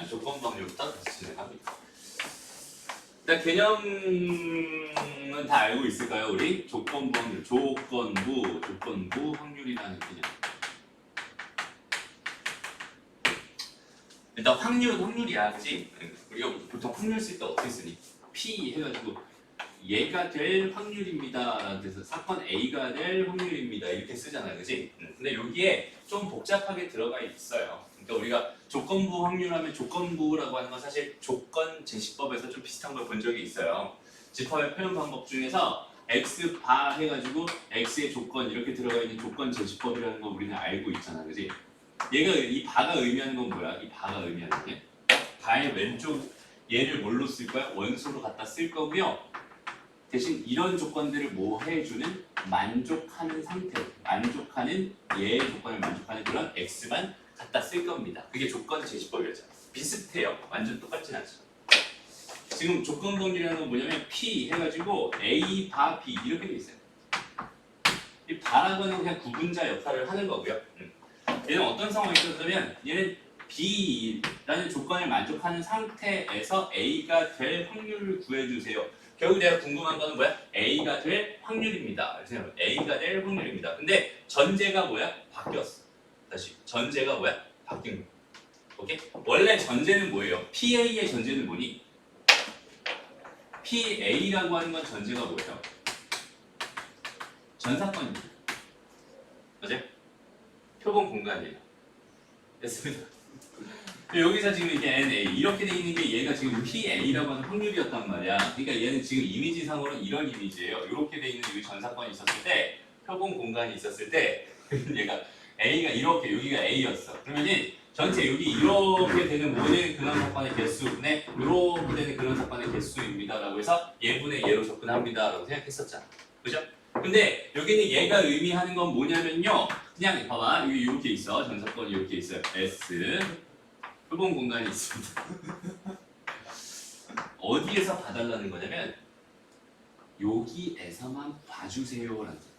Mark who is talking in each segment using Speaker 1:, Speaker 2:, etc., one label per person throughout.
Speaker 1: 일단 조건부 확률부터 다시 진행합니다. 일단 개념은 다 알고 있을까요? 우리 조건부 확률, 조건부 확률이라는 개념. 일단 확률은 확률이야, 그치? 우리가 보통 확률 쓸 때 어떻게 쓰니? P 해가지고 얘가 될 확률입니다 라는 뜻에서 사건 A가 될 확률입니다 이렇게 쓰잖아요, 그치? 근데 여기에 좀 복잡하게 들어가 있어요. 그러니까 우리가 조건부 확률하면 조건부라고 하는 건 사실 조건 제시법에서 좀 비슷한 걸 본 적이 있어요. 집합의 표현 방법 중에서 X 바 해가지고 X의 조건 이렇게 들어가 있는 조건 제시법이라는 거 우리는 알고 있잖아, 그치? 얘가 이 바가 의미하는 건 뭐야? 이 바가 의미하는 게 바의 왼쪽 얘를 뭘로 쓸 거야? 원소로 갖다 쓸 거고요. 대신 이런 조건들을 뭐 해주는 만족하는 상태, 만족하는 얘의 조건을 만족하는 그런 X만 갖다 쓸 겁니다. 그게 조건 제시법이었죠. 비슷해요. 완전 똑같진 않죠. 지금 조건 범위라는 건 뭐냐면 P 해가지고 A, 바, B 이렇게 돼 있어요. 이 바라고 하는 그냥 구분자 역할을 하는 거고요. 얘는 어떤 상황이 있었냐면 얘는 B라는 조건을 만족하는 상태에서 A가 될 확률을 구해주세요. 결국 내가 궁금한 거는 뭐야? A가 될 확률입니다. A가 될 확률입니다. 근데 전제가 뭐야? 바뀌었어. 다시 전제가 뭐야? 바뀐 거. 오케이? 원래 전제는 뭐예요? PA의 전제는 뭐니? PA라고 하는 건 전제가 뭐예요? 전사건입니다. 맞아요? 표본 공간이에요. 됐습니다. 여기서 지금 이게 NA 이렇게 돼 있는 게 얘가 지금 PA라고 하는 확률이었단 말이야. 그러니까 얘는 지금 이미지상으로는 이런 이미지예요. 이렇게 돼 있는 이 전사건이 있었을 때, 표본 공간이 있었을 때 얘가 A가 이렇게 여기가 A였어. 그러면은 전체 여기 이렇게 되는 모든 근원 사건의 개수분의 이렇게 되는 근원 사건의 개수입니다라고 해서 얘분의 얘로 접근합니다라고 생각했었잖아. 그죠? 근데 여기는 얘가 의미하는 건 뭐냐면요. 그냥 봐봐 여기 이렇게 있어. 전사건이 이렇게 있어요. S 표본 공간이 있습니다. 어디에서 봐달라는 거냐면 여기에서만 봐주세요라는 거예요.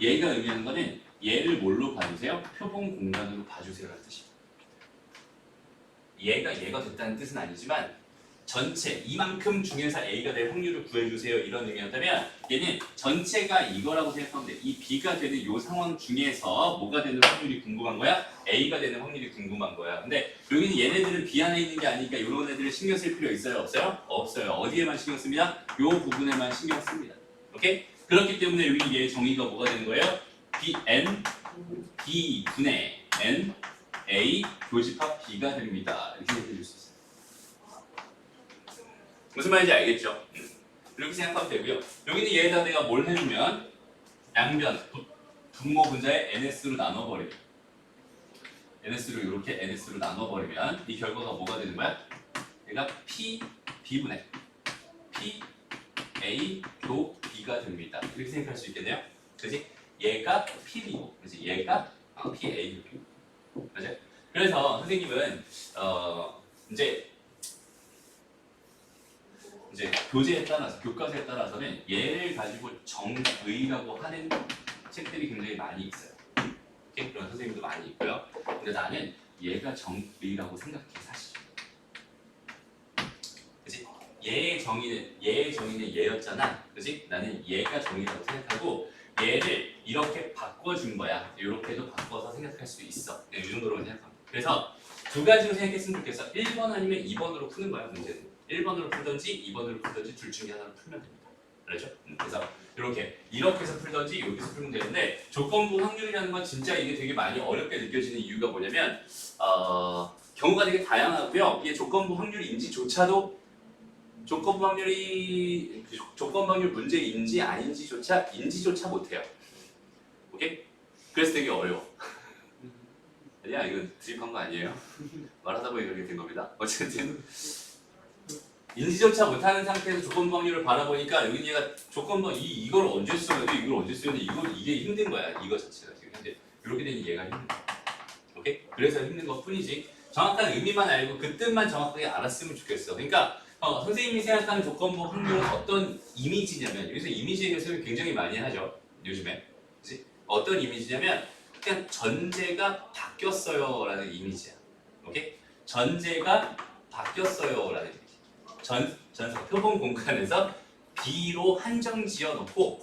Speaker 1: 얘가 의미하는 거는 얘를 뭘로 봐주세요? 표본 공간으로 봐주세요라는 뜻입니다. 얘가 됐다는 뜻은 아니지만 전체 이만큼 중에서 A가 될 확률을 구해주세요 이런 의미였다면 얘는 전체가 이거라고 생각하면 돼. 이 B가 되는 이 상황 중에서 뭐가 되는 확률이 궁금한 거야? A가 되는 확률이 궁금한 거야. 근데 여기는 얘네들은 B 안에 있는 게 아니니까 이런 애들을 신경 쓸 필요 있어요? 없어요? 없어요. 어디에만 신경 씁니다? 이 부분에만 신경 씁니다. 오케이? 그렇기 때문에 여기 얘 정의가 뭐가 되는 거예요? Bn B 분의 N A 교집합 B가 됩니다. 이렇게 해줄 수 있어요. 무슨 말인지 알겠죠? 이렇게 생각하면 되고요. 여기는 얘에다 내가 뭘 해주면 양변, 분모 분자의 NS로 나눠버리면 NS로 이렇게 NS로 나눠버리면 이 결과가 뭐가 되는 거야? 얘가 P, B분의 P, A, 교 B가 됩니다. 이렇게 생각할 수 있겠네요. 그렇지? 얘가 P이고, 그렇지? 얘가 P, A, 교 B. 맞아요? 그래서 선생님은 이제 교재에 따라서, 교과서에 따라서는 얘를 가지고 정의라고 하는 책들이 굉장히 많이 있어요. 오케이? 그런 선생님도 많이 있고요. 근데 나는 얘가 정의라고 생각해, 사실. 그치? 얘의 정의는 얘였잖아. 그치? 나는 얘가 정의라고 생각하고 얘를 이렇게 바꿔준 거야. 이렇게도 바꿔서 생각할 수 있어. 이 정도로 생각합니다. 그래서 두 가지로 생각했으면 좋겠어. 1번 아니면 2번으로 푸는 거야, 문제는. 1번으로 풀든지 2번으로 풀든지 둘 중에 하나로 풀면 됩니다. 그렇죠? 그래서 이렇게 해서 풀든지 여기서 풀면 되는데 조건부 확률이라는 건 진짜 이게 되게 많이 어렵게 느껴지는 이유가 뭐냐면 경우가 되게 다양하고요. 이게 조건부 확률인지조차도 조건부 확률 문제인지 아닌지조차 인지조차 못해요. 오케이? 그래서 되게 어려워. 아니야, 이거 드립한 거 아니에요. 말하다 보니 그렇게 된 겁니다. 어쨌든 인지조차 못하는 상태에서 조건부 확률을 바라보니까 여기 얘가 조건부 이걸 언제 써야 돼? 이걸 언제 써야 돼? 이게 힘든 거야. 이거 자체가 지금 현재 이렇게 되니 얘가 힘든 거야. 오케이? 그래서 힘든 것 뿐이지 정확한 의미만 알고 그 뜻만 정확하게 알았으면 좋겠어. 그러니까 선생님이 생각하는 조건부 확률은 어떤 이미지냐면 여기서 이미지에 대해서 굉장히 많이 하죠. 요즘에. 그치? 어떤 이미지냐면 그냥 전제가 바뀌었어요 라는 이미지야. 오케이? 전제가 바뀌었어요 라는 얘기지. 전사 표본 공간에서 B로 한정 지어 놓고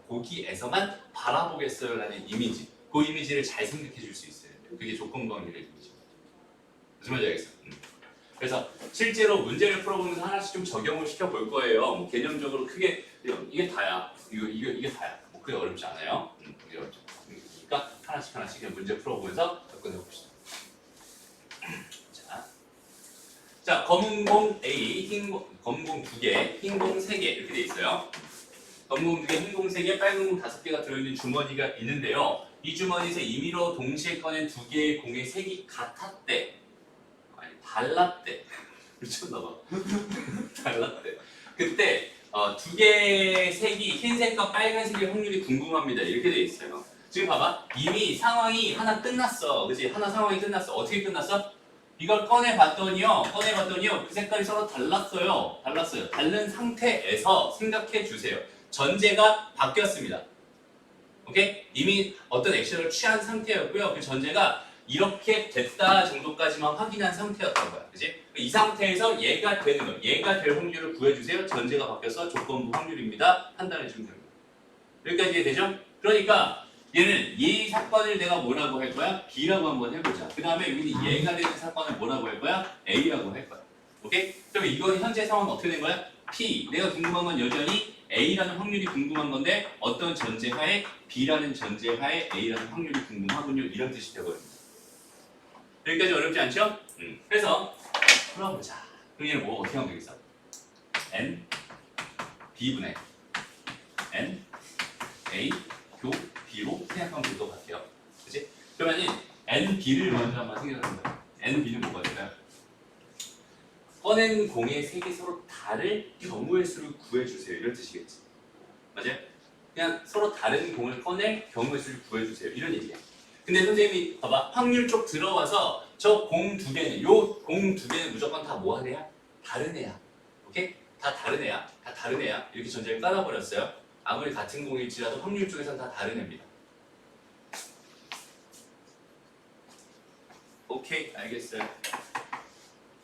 Speaker 1: 거기에서만 바라보겠어요 라는 이미지. 그 이미지를 잘 생각해 줄 수 있어야 돼요. 그게 조건관계의 이미지. 무슨 말인지 알겠어? 그래서 실제로 문제를 풀어보면서 하나씩 좀 적용을 시켜볼 거예요. 뭐 개념적으로 크게 이게 다야. 이게 다야. 뭐 그게 어렵지 않아요. 그게 어렵지 않으니까 하나씩 그냥 문제 풀어보면서 접근해 봅시다. 자, 검은 공 A, 검은 공 2개, 흰 공 3개 이렇게 돼 있어요. 검은 공 2개, 흰 공 3개, 빨간 공 5개가 들어있는 주머니가 있는데요. 이 주머니에서 임의로 동시에 꺼낸 2개의 공의 색이 같았대. 아니, 달랐대. 미쳤나봐. 달랐대. 그때 2개의 색이 흰색과 빨간색의 확률이 궁금합니다. 이렇게 돼 있어요. 지금 봐봐. 이미 상황이 하나 끝났어. 그치? 하나 상황이 끝났어. 어떻게 끝났어? 이걸 꺼내봤더니요. 그 색깔이 서로 달랐어요. 다른 상태에서 생각해 주세요. 전제가 바뀌었습니다. 오케이? 이미 어떤 액션을 취한 상태였고요. 그 전제가 이렇게 됐다 정도까지만 확인한 상태였던 거야. 그치? 이 상태에서 얘가 되는 거, 얘가 될 확률을 구해주세요. 전제가 바뀌어서 조건부 확률입니다. 판단해주면 됩니다. 여기까지 이해되죠? 그러니까 얘는 이 사건을 내가 뭐라고 할 거야? B라고 한번 해보자. 그 다음에 여기는 얘가 되는 사건을 뭐라고 할 거야? A라고 할 거야. 오케이? 그럼 이건 현재 상황은 어떻게 된 거야? P. 내가 궁금한 건 여전히 A라는 확률이 궁금한 건데 어떤 전제하에 B라는 전제하에 A라는 확률이 궁금하군요. 이런 뜻이 되거든요. 여기까지 어렵지 않죠? 그래서 풀어보자. 그럼 얘는 뭐 어떻게 하면 되겠어? N B분의 N A 교 B로 생각하면 될 것 같아요. 그치? 그러면 NB를 먼저 한번 생각해보자. NB는 뭐가 될까요? 꺼낸 공의 색이 서로 다를 경우의 수를 구해주세요. 이런 뜻이겠지. 맞아요? 그냥 서로 다른 공을 꺼낼 경우의 수를 구해주세요. 이런 얘기야. 근데 선생님이 봐봐. 확률 쪽 들어와서 저 공 2개는 요 공 2개는 무조건 다 뭐 하는 애야? 다른 애야. 오케이? 다 다른 애야. 이렇게 전제를 깔아버렸어요. 아무리 같은 공일지라도 확률 쪽에서는 다 다른 애입니다. 오케이, 알겠어요.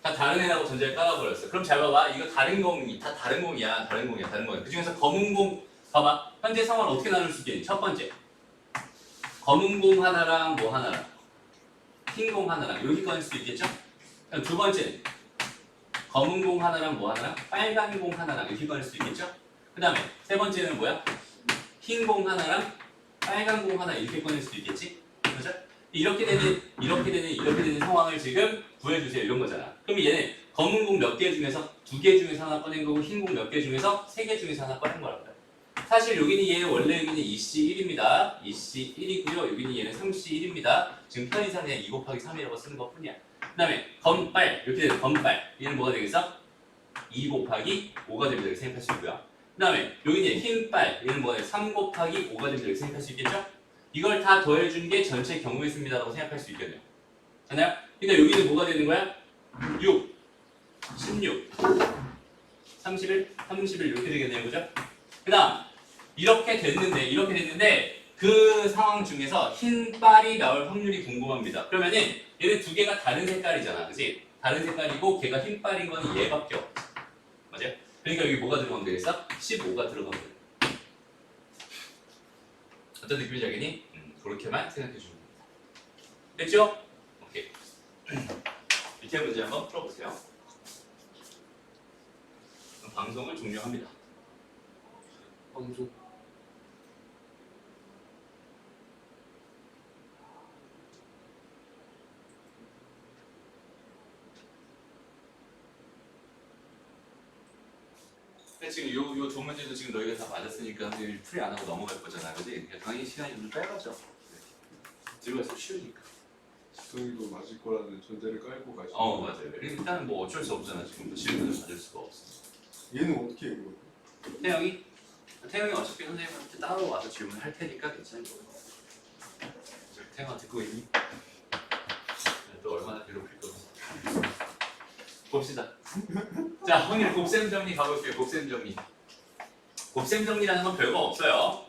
Speaker 1: 다 다른 애라고 전제를 깔아버렸어요. 그럼 잘 봐봐. 이거 다른 공이, 다 다른 공이야. 그 중에서 검은 공, 봐봐. 현재 상황을 어떻게 나눌 수 있겠니? 첫 번째. 검은 공 하나랑 뭐 하나랑. 흰 공 하나랑. 이렇게 꺼낼 수도 있겠죠? 그럼 두 번째. 검은 공 하나랑 뭐 하나랑. 빨간 공 하나랑. 이렇게 꺼낼 수도 있겠죠? 그 다음에 세 번째는 뭐야? 흰 공 하나랑 빨간 공 하나 이렇게 꺼낼 수도 있겠지? 그죠? 이렇게 되는 상황을 지금 구해주세요. 이런 거잖아. 그럼 얘는 검은 공 몇 개 중에서 2개 중에서 하나 꺼낸 거고 흰 공 몇 개 중에서 3개 중에서 하나 꺼낸 거란 말이야. 사실 여기는 얘 원래 여기는 2C1입니다. 2C1이고요. 여기는 얘는 3C1입니다. 지금 편의상 그냥 2 곱하기 3이라고 쓰는 것 뿐이야. 그 다음에 검빨 이렇게 되는 검빨 얘는 뭐가 되겠어? 2 곱하기 5가 됩니다. 이렇게 생각할 수 있고요. 그 다음에 여기는 흰빨 얘는 뭐예요? 3 곱하기 5가 됩니다. 이렇게 생각할 수 있겠죠? 이걸 다 더해준 게 전체 경우의 수입니다라고 생각할 수 있겠네요. 됐나요? 그러니까 여기는 뭐가 되는 거야? 6, 16, 31 이렇게 되겠네요. 그죠? 그 다음 이렇게 됐는데 그 상황 중에서 흰빨이 나올 확률이 궁금합니다. 그러면은 얘는 2개가 다른 색깔이잖아. 그치? 다른 색깔이고 걔가 흰빨인 건 얘밖에 없지. 맞아요? 그러니까 여기 뭐가 들어가면 되겠어? 15가 들어가면 돼. 어떤 느낌인지 알겠니? 그렇게만 생각해 주면 됩니다. 됐죠? 오케이. 밑에 문제 한번 풀어보세요. 방송을 종료합니다.
Speaker 2: 방송.
Speaker 1: 근데 지금 요 두 문제도 지금 너희가 다 맞았으니까 풀이 안 하고 넘어갈 거잖아, 그지? 그러니까 당연히 시간이 좀 짧아져. 들어가서 쉬우니까.
Speaker 2: 지성이도 맞을 거라는 전제를 깔고 가시.
Speaker 1: 맞아요. 일단 뭐 어쩔 수 없잖아. 지금 질문을 받을 수가 없어.
Speaker 2: 얘는 어떻게 해요?
Speaker 1: 태영이 어차피 선생님한테 따로 와서 질문을 할 테니까 괜찮은 거예요. 태영아 듣고 있니? 또 얼마나 괴롭힐 거지? 봅시다. 자, 확률 곱셈 정리 가볼게요. 곱셈 정리라는 건 별거 없어요.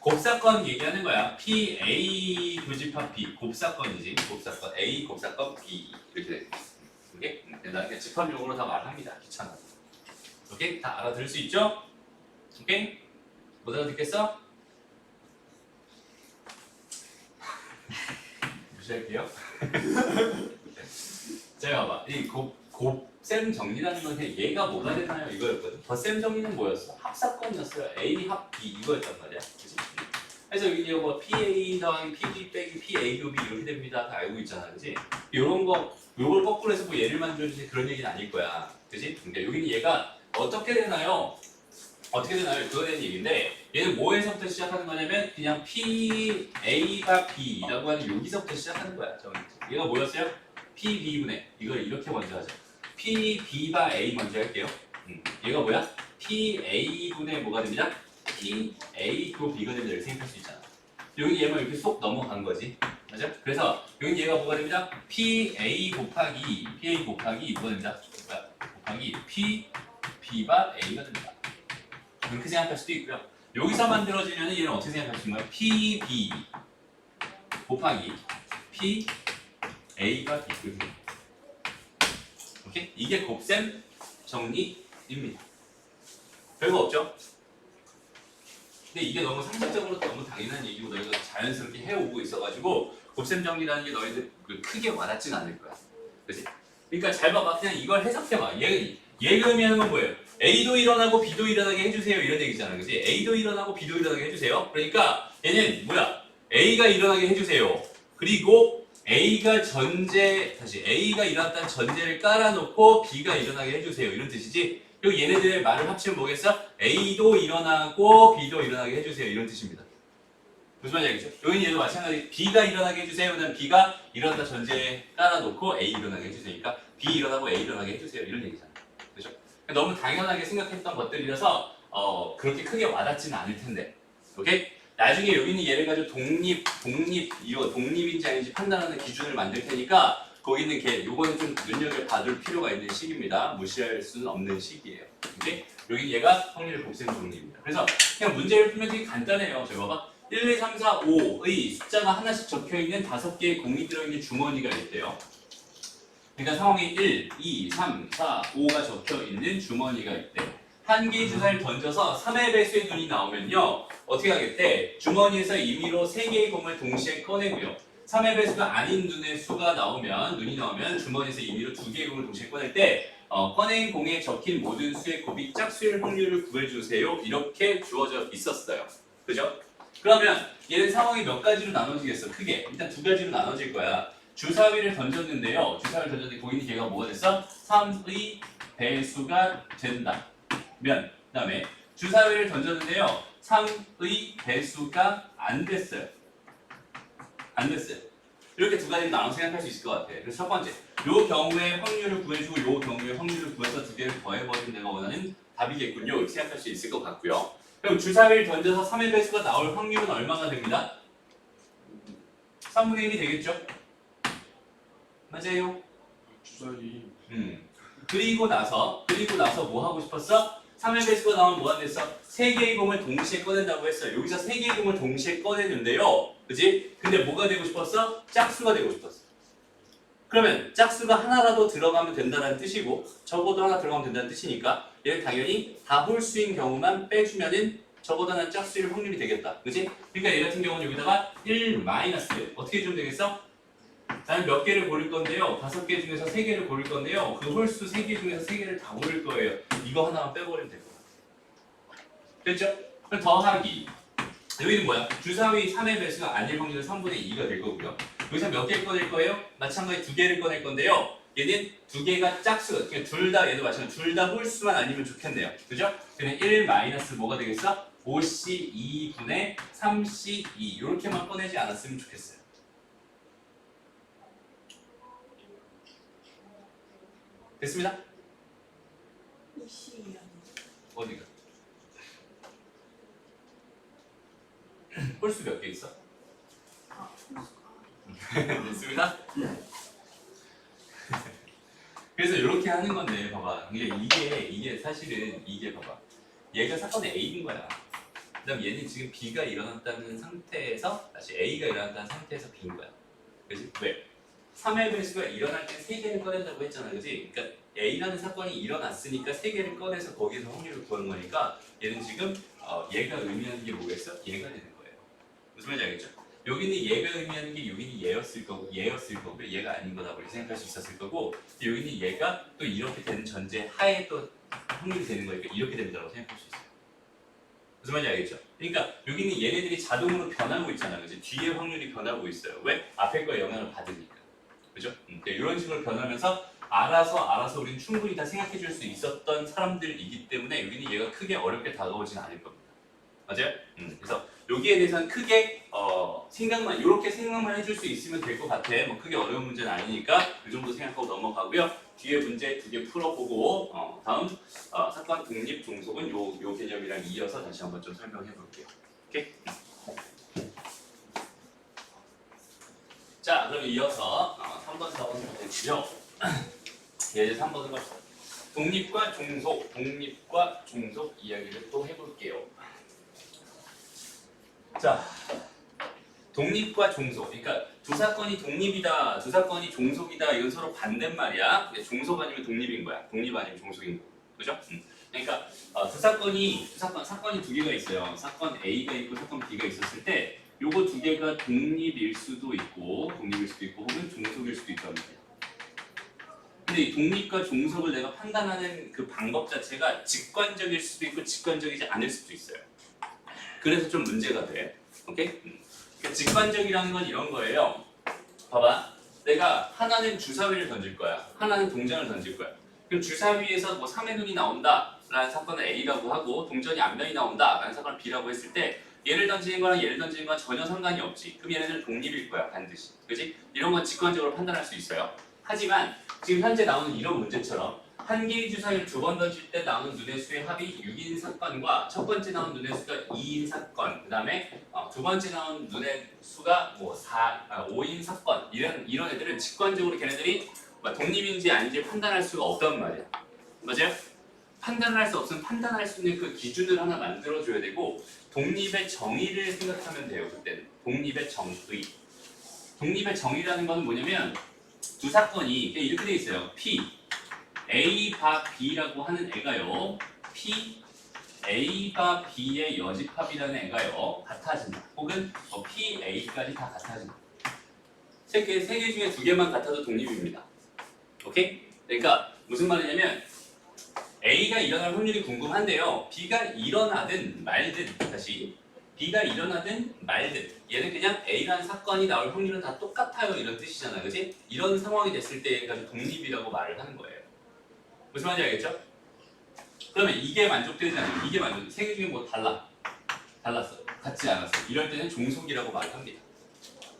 Speaker 1: 곱사건 얘기하는 거야. PA 교집합 B 곱사건이지. 곱사건 A 곱사건 B 이렇게 돼. 오케이? 나 그냥 집합용어로 다 말합니다. 귀찮아. 오케이? 다 알아들을 수 있죠? 오케이? 못 알아듣겠어? 무시할게요. 자, 봐봐. 이 곱셈 정리라는 건 그냥 얘가 뭐가 되나요? 이거였거든. 덧셈 정리는 뭐였어? 합사건이었어요. A 합 B 이거였단 말이야. 그치? 그래서 여기 뭐 PA 더하기 PB 빼기 PA 곱이 이렇게 됩니다. 다 알고 있잖아. 그치? 요런 거, 요걸 거꾸로 해서 뭐 예를 만들어주지 그런 얘기는 아닐 거야. 그치? 근데 여기는 얘가 어떻게 되나요? 어떻게 되나요? 그거에 대한 얘기인데 얘는 뭐에서부터 시작하는 거냐면 그냥 PA가 B라고 하는 여기서부터 시작하는 거야. 얘가 뭐였어요? PB분의 이걸 이렇게 먼저 하죠. PB가 A 먼저 할게요. 얘가 뭐야? PA분의 뭐가 됩니다? PA 또 B가 됩니다. 이렇게 생각할 수 있잖아. 여기 얘만 이렇게 쏙 넘어간 거지. 맞아? 그래서 여기 얘가 뭐가 됩니다? PA 곱하기 뭐가 됩니다? 곱하기 B가 A가 됩니다. 그렇게 생각할 수도 있고요. 여기서 만들어지면 얘는 어떻게 생각할 수 있는 거예요? PB 곱하기 PA가 B. 오케이? 이게 곱셈 정리입니다. 별거 없죠? 근데 이게 너무 상식적으로 너무 당연한 얘기고 너희가 자연스럽게 해오고 있어가지고 곱셈 정리라는 게 너희들 크게 와닿진 않을 거야. 그치? 그러니까 잘 봐봐. 그냥 이걸 해석해봐. 얘 의미하는 건 뭐예요? A도 일어나고 B도 일어나게 해주세요. 이런 얘기잖아. 그치? A도 일어나고 B도 일어나게 해주세요. 그러니까 얘는 뭐야? A가 일어나게 해주세요. 그리고 A가 일어났다는 전제를 깔아놓고 B가 일어나게 해주세요. 이런 뜻이지? 그리고 얘네들의 말을 합치면 뭐겠어? A도 일어나고 B도 일어나게 해주세요. 이런 뜻입니다. 무슨 말이야, 그죠? 여기는 얘도 마찬가지. B가 일어나게 해주세요. 그다음 B가 일어났다 전제 깔아놓고 A 일어나게 해주세요. B 일어나고 A 일어나게 해주세요. 이런 얘기잖아. 그죠? 너무 당연하게 생각했던 것들이라서 그렇게 크게 와닿지는 않을 텐데. 오케이? 나중에 여기는 얘를 가지고 독립인지 아닌지 판단하는 기준을 만들 테니까 거기는 요거는 좀 눈여겨봐둘 필요가 있는 시기입니다. 무시할 수는 없는 시기예요. 오케이? 여기 얘가 확률 곱셈 정리입니다. 그래서 그냥 문제를 풀면 되게 간단해요. 저희 봐봐. 1, 2, 3, 4, 5의 숫자가 하나씩 적혀있는 5개의 공이 들어있는 주머니가 있대요. 그러니까 상황이 1, 2, 3, 4, 5가 적혀있는 주머니가 있대. 한 개의 주사를 던져서 3의 배수의 눈이 나오면요. 어떻게 하겠대? 주머니에서 임의로 3개의 공을 동시에 꺼내고요. 3의 배수가 아닌 눈이 나오면 주머니에서 임의로 2개의 공을 동시에 꺼낼 때 꺼낸 공에 적힌 모든 수의 곱이 짝수일 확률을 구해주세요. 이렇게 주어져 있었어요. 그죠? 그러면 얘는 상황이 몇 가지로 나눠지겠어? 크게. 일단 2가지로 나눠질 거야. 주사위를 던졌는데요. 주사위를 던졌는데 거기는 걔가 뭐가 됐어? 3의 배수가 된다. 그 다음에 주사위를 던졌는데요. 3의 배수가 안 됐어요. 이렇게 2가지로 나눠 생각할 수 있을 것 같아. 그래서 첫 번째, 요 경우에 확률을 구해주고 요 경우에 확률을 구해서 2개를 더해버리면 내가 원하는 답이겠군요. 이렇게 생각할 수 있을 것 같고요. 그럼 주사위를 던져서 3의 배수가 나올 확률은 얼마가 됩니다? 3분의 1이 되겠죠? 맞아요?
Speaker 2: 주사위.
Speaker 1: 그리고 나서 뭐 하고 싶었어? 3의 배수가 나오면 뭐가 됐어? 3개의 공을 동시에 꺼낸다고 했어요. 여기서 3개의 공을 동시에 꺼내는데요. 그치? 근데 뭐가 되고 싶었어? 짝수가 되고 싶었어. 그러면 짝수가 하나라도 들어가면 된다는 뜻이고 적어도 하나 들어가면 된다는 뜻이니까 얘는 당연히 다 홀수인 경우만 빼주면은 적어도 하나 짝수일 확률이 되겠다. 그치? 그러니까 얘 같은 경우는 여기다가 1 마이너스 어떻게 해주면 되겠어? 나는 몇 개를 고를 건데요. 5개 중에서 3개를 고를 건데요. 그 홀수 3개 중에서 3개를 다 고를 거예요. 이거 하나만 빼버리면 될 거야. 됐죠? 그럼 더하기. 여기는 뭐야? 주사위 3의 배수가 아닐 확률은 3분의 2가 될 거고요. 여기서 몇 개를 꺼낼 거예요? 마찬가지 2개를 꺼낼 건데요. 얘는 2개가 짝수, 그러니까 둘 다 얘도 마찬가지 둘 다 홀수만 아니면 좋겠네요. 그죠? 그냥 1 마이너스 뭐가 되겠어? 5C2분의 3C2 이렇게만 꺼내지 않았으면 좋겠어요. 됐습니다? 어디가? 홀수 몇 개 있어? 됐습니다? 그래서 이렇게 하는 건데 봐봐. 이게 사실은 이게 봐봐. 얘가 사건의 A인 거야. 그다음 얘는 지금 B가 일어났다는 상태에서 다시 A가 일어났다는 상태에서 B인 거야. 그지? 왜? 3의 배수가 일어날 때 3개를 꺼낸다고 했잖아. 그지? 그러니까 A라는 사건이 일어났으니까 3개를 꺼내서 거기서 확률을 구하는 거니까 얘는 지금 얘가 의미하는 게 뭐겠어? 얘가 되는 거예요. 무슨 말인지 알겠죠? 여기는 얘가 의미하는 게 여기는 얘였을 거고 얘가 아닌 거다 그렇게 생각할 수 있었을 거고 여기는 얘가 또 이렇게 되는 전제 하에 또 확률이 되는 거니까 이렇게 된다고 생각할 수 있어요. 무슨 말인지 알겠죠? 그러니까 여기는 얘네들이 자동으로 변하고 있잖아. 그지? 뒤에 확률이 변하고 있어요. 왜? 앞에 거에 영향을 받으니까. 그죠? 이런 식으로 변하면서 알아서 우리는 충분히 다 생각해 줄 수 있었던 사람들이기 때문에 여기는 얘가 크게 어렵게 다가오진 않을 겁니다. 맞아요? 그래서 여기에 대해서는 크게 이렇게 생각만 해줄 수 있으면 될 것 같아. 뭐 크게 어려운 문제는 아니니까 이 정도 생각하고 넘어가고요. 뒤에 문제 2개 풀어보고 다음 사건 독립 종속은 요 개념이랑 이어서 다시 한번 좀 설명해 볼게요. 오케이? 자, 그럼 이어서 3번, 4번 되고요. 이제 3번은 봅시다. 독립과 종속 이야기를 또 해볼게요. 자, 독립과 종속. 그러니까 두 사건이 독립이다, 두 사건이 종속이다. 이건 서로 반대말이야. 종속 아니면 독립인 거야. 독립 아니면 종속인 거. 그죠? 그러니까 사건이 두 개가 있어요. 사건 A가 있고 사건 B가 있었을 때 요거 두 개가 독립일 수도 있고 혹은 종속일 수도 있단 말이야. 근데 이 독립과 종속을 내가 판단하는 그 방법 자체가 직관적일 수도 있고 직관적이지 않을 수도 있어요. 그래서 좀 문제가 돼. 오케이? 그러니까 직관적이라는 건 이런 거예요. 봐봐. 내가 하나는 주사위를 던질 거야. 하나는 동전을 던질 거야. 그럼 주사위에서 뭐 3의 눈이 나온다 라는 사건은 A라고 하고 동전이 앞면이 나온다 라는 사건을 B라고 했을 때 얘를 던지는 거랑 얘를 던지는 건 전혀 상관이 없지. 그럼 얘네들은 독립일 거야 반드시. 그지? 이런 건 직관적으로 판단할 수 있어요. 하지만 지금 현재 나오는 이런 문제처럼 한 개의 주사위를 2번 던질 때 나오는 눈의 수의 합이 6인 사건과 첫 번째 나온 눈의 수가 2인 사건, 그 다음에 두 번째 나온 눈의 수가 5인 사건 이런 애들은 직관적으로 걔네들이 독립인지 아닌지 판단할 수가 없단 말이야. 맞아요? 판단을 할 수 없으면 판단할 수 있는 그 기준을 하나 만들어줘야 되고 독립의 정의를 생각하면 돼요. 그때는 독립의 정의. 독립의 정의라는 건 뭐냐면 두 사건이 이렇게 돼 있어요. P A바 B라고 하는 애가요. P A바 B의 여집합이라는 애가요. 같아진다. 혹은 P A까지 다 같아진다. 세 개 중에 2개만 같아도 독립입니다. 오케이? 그러니까 무슨 말이냐면 A가 일어날 확률이 궁금한데요. B가 일어나든 말든 B가 일어나든 말든 얘는 그냥 A라는 사건이 나올 확률은 다 똑같아요 이런 뜻이잖아. 그지? 이런 상황이 됐을 때까지 독립이라고 말을 하는 거예요. 무슨 말인지 알겠죠? 그러면 이게 만족되지 않으면 이게 세 개 중에 뭐 달랐어. 같지 않았어. 이럴 때는 종속이라고 말을 합니다.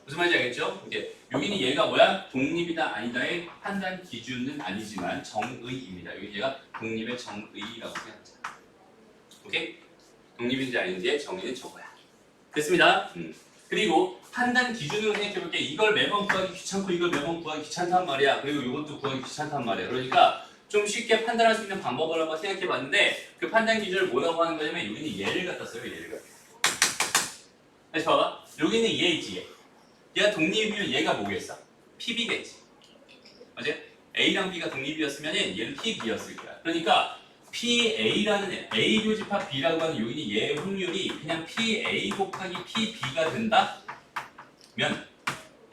Speaker 1: 무슨 말인지 알겠죠? 이게 여기는 얘가 뭐야? 독립이다 아니다의 판단 기준은 아니지만 정의입니다. 여기 얘가 독립의 정의라고 생각하자. 오케이? 독립인지 아닌지의 정의는 저거야. 됐습니다. 그리고 판단 기준으로 생각해볼게. 이걸 매번 구하기 귀찮고 이걸 매번 구하기 귀찮단 말이야. 그리고 이것도 구하기 귀찮단 말이야. 그러니까 좀 쉽게 판단할 수 있는 방법을 한번 생각해봤는데 그 판단 기준을 뭐라고 하는 거냐면 여기는 얘를 갖다 써요. 얘를 갖다. 다시 봐봐. 여기는 얘이지 얘. 얘가 독립이면 얘가 뭐겠어? PB겠지. 맞아요? A랑 B가 독립이었으면 얘는 PB였을 거야. 그러니까 PA라는 A 교집합 B라고 하는 여기는 얘의 확률이 그냥 PA 곱하기 PB가 된다? 면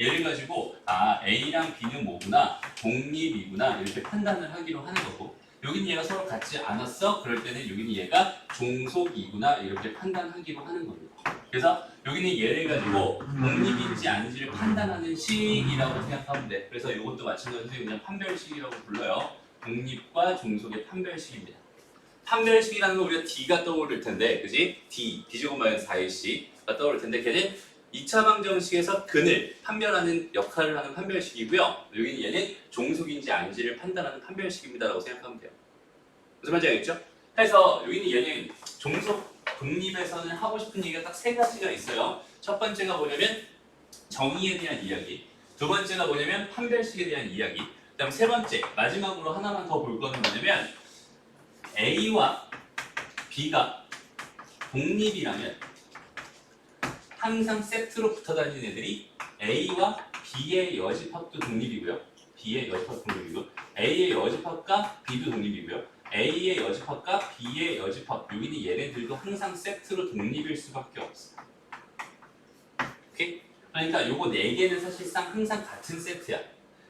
Speaker 1: 얘를 가지고 A랑 B는 뭐구나? 독립이구나 이렇게 판단을 하기로 하는 거고 여기는 얘가 서로 같지 않았어? 그럴 때는 여기는 얘가 종속이구나 이렇게 판단하기로 하는 겁니다. 그래서 여기는 얘를 가지고 독립인지 아닌지를 판단하는 식이라고 생각하면 돼. 그래서 이것도 마찬가지로 그냥 판별식이라고 불러요. 독립과 종속의 판별식입니다. 판별식이라는 건 우리가 D가 떠오를 텐데, 그지? D-4C가 떠오를 텐데, 걔는 2차 방정식에서 근을 판별하는 역할을 하는 판별식이고요. 여기는 얘는 종속인지 아닌지를 판단하는 판별식입니다라고 생각하면 돼요. 무슨 말인지 알겠죠? 그래서 여기는 얘는 종속 독립에서는 하고 싶은 얘기가 딱 3가지가 있어요. 첫 번째가 뭐냐면 정의에 대한 이야기, 두 번째가 뭐냐면 판별식에 대한 이야기, 그다음 세 번째 마지막으로 하나만 더 볼 거는 뭐냐면 A와 B가 독립이라면 항상 세트로 붙어 다니는 애들이 A와 B의 여집합도 독립이고요. B의 여집합 독립이고 A의 여집합과 B도 독립이고요. A의 여집합과 B의 여집합 여기는 얘네들도 항상 세트로 독립일 수밖에 없어. 오케이? 그러니까 요거 4개는 사실상 항상 같은 세트야.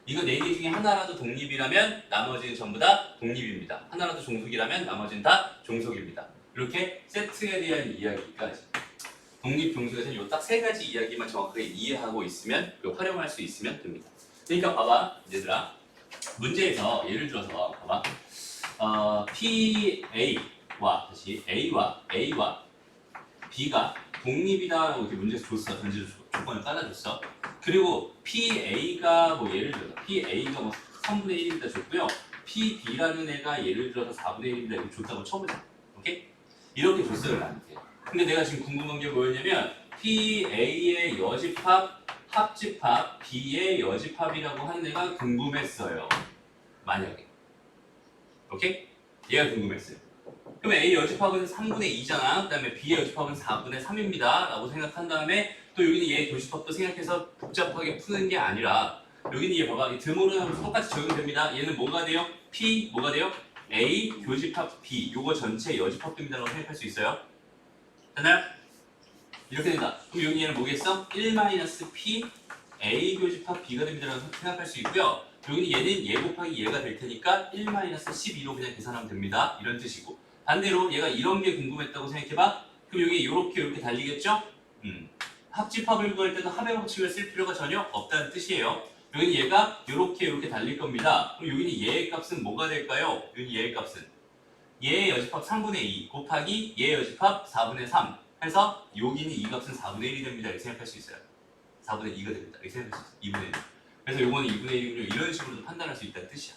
Speaker 1: 이거 4개 중에 하나라도 독립이라면 나머지는 전부 다 독립입니다. 하나라도 종속이라면 나머지는 다 종속입니다. 이렇게 세트에 대한 이야기까지 독립, 종속에서는 요 딱 3가지 이야기만 정확하게 이해하고 있으면 활용할 수 있으면 됩니다. 그러니까 봐봐 얘들아 문제에서 예를 들어서 봐봐 PA와 다시 A와 B가 독립이다라고 이렇게 문제에서 줬어. 던져줬어. 조건을 깔아줬어. 그리고 PA가 뭐 예를 들어서 PA가 뭐 3분의 1입니다 줬고요. PB라는 애가 예를 들어서 4분의 1입니다 이렇게 줬다고 쳐보자. 오케이? 이렇게 줬어요 나한테. 근데 내가 지금 궁금한 게 뭐였냐면 PA의 여집합, 합집합, B의 여집합이라고 하는 애가 궁금했어요. 만약에. 오케이? 얘가 궁금했어요. 그러면 A 여집합은 3분의 2잖아. 그 다음에 B의 여집합은 4분의 3입니다. 라고 생각한 다음에 또 여기는 얘 교집합도 생각해서 복잡하게 푸는 게 아니라 여기는 얘 봐봐. 이 드모르는 똑같이 적용됩니다. 얘는 뭐가 돼요? P 뭐가 돼요? A 교집합 B 요거 전체 여집합입니다라고 생각할 수 있어요. 됐나요? 이렇게 된다. 그럼 여기 얘는 뭐겠어? 1-P A 교집합 B가 됩니다라고 생각할 수 있고요. 여기는 얘는 얘 곱하기 얘가 될 테니까 1-12로 그냥 계산하면 됩니다. 이런 뜻이고 반대로 얘가 이런 게 궁금했다고 생각해봐. 그럼 여기 이렇게 달리겠죠? 합집합을 구할 때도 합의 법칙을 쓸 필요가 전혀 없다는 뜻이에요. 여기는 얘가 이렇게 달릴 겁니다. 그럼 여기는 얘의 값은 뭐가 될까요? 여기 얘의 값은 얘의 여집합 3분의 2 곱하기 얘의 여집합 4분의 3 해서 여기는 이 값은 4분의 1이 됩니다. 이렇게 생각할 수 있어요. 4분의 2가 됩니다. 이렇게 생각할 수 있어요. 2분의 1. 그래서 요거는 2분의 1이군요. 이런 식으로도 판단할 수 있다는 뜻이야.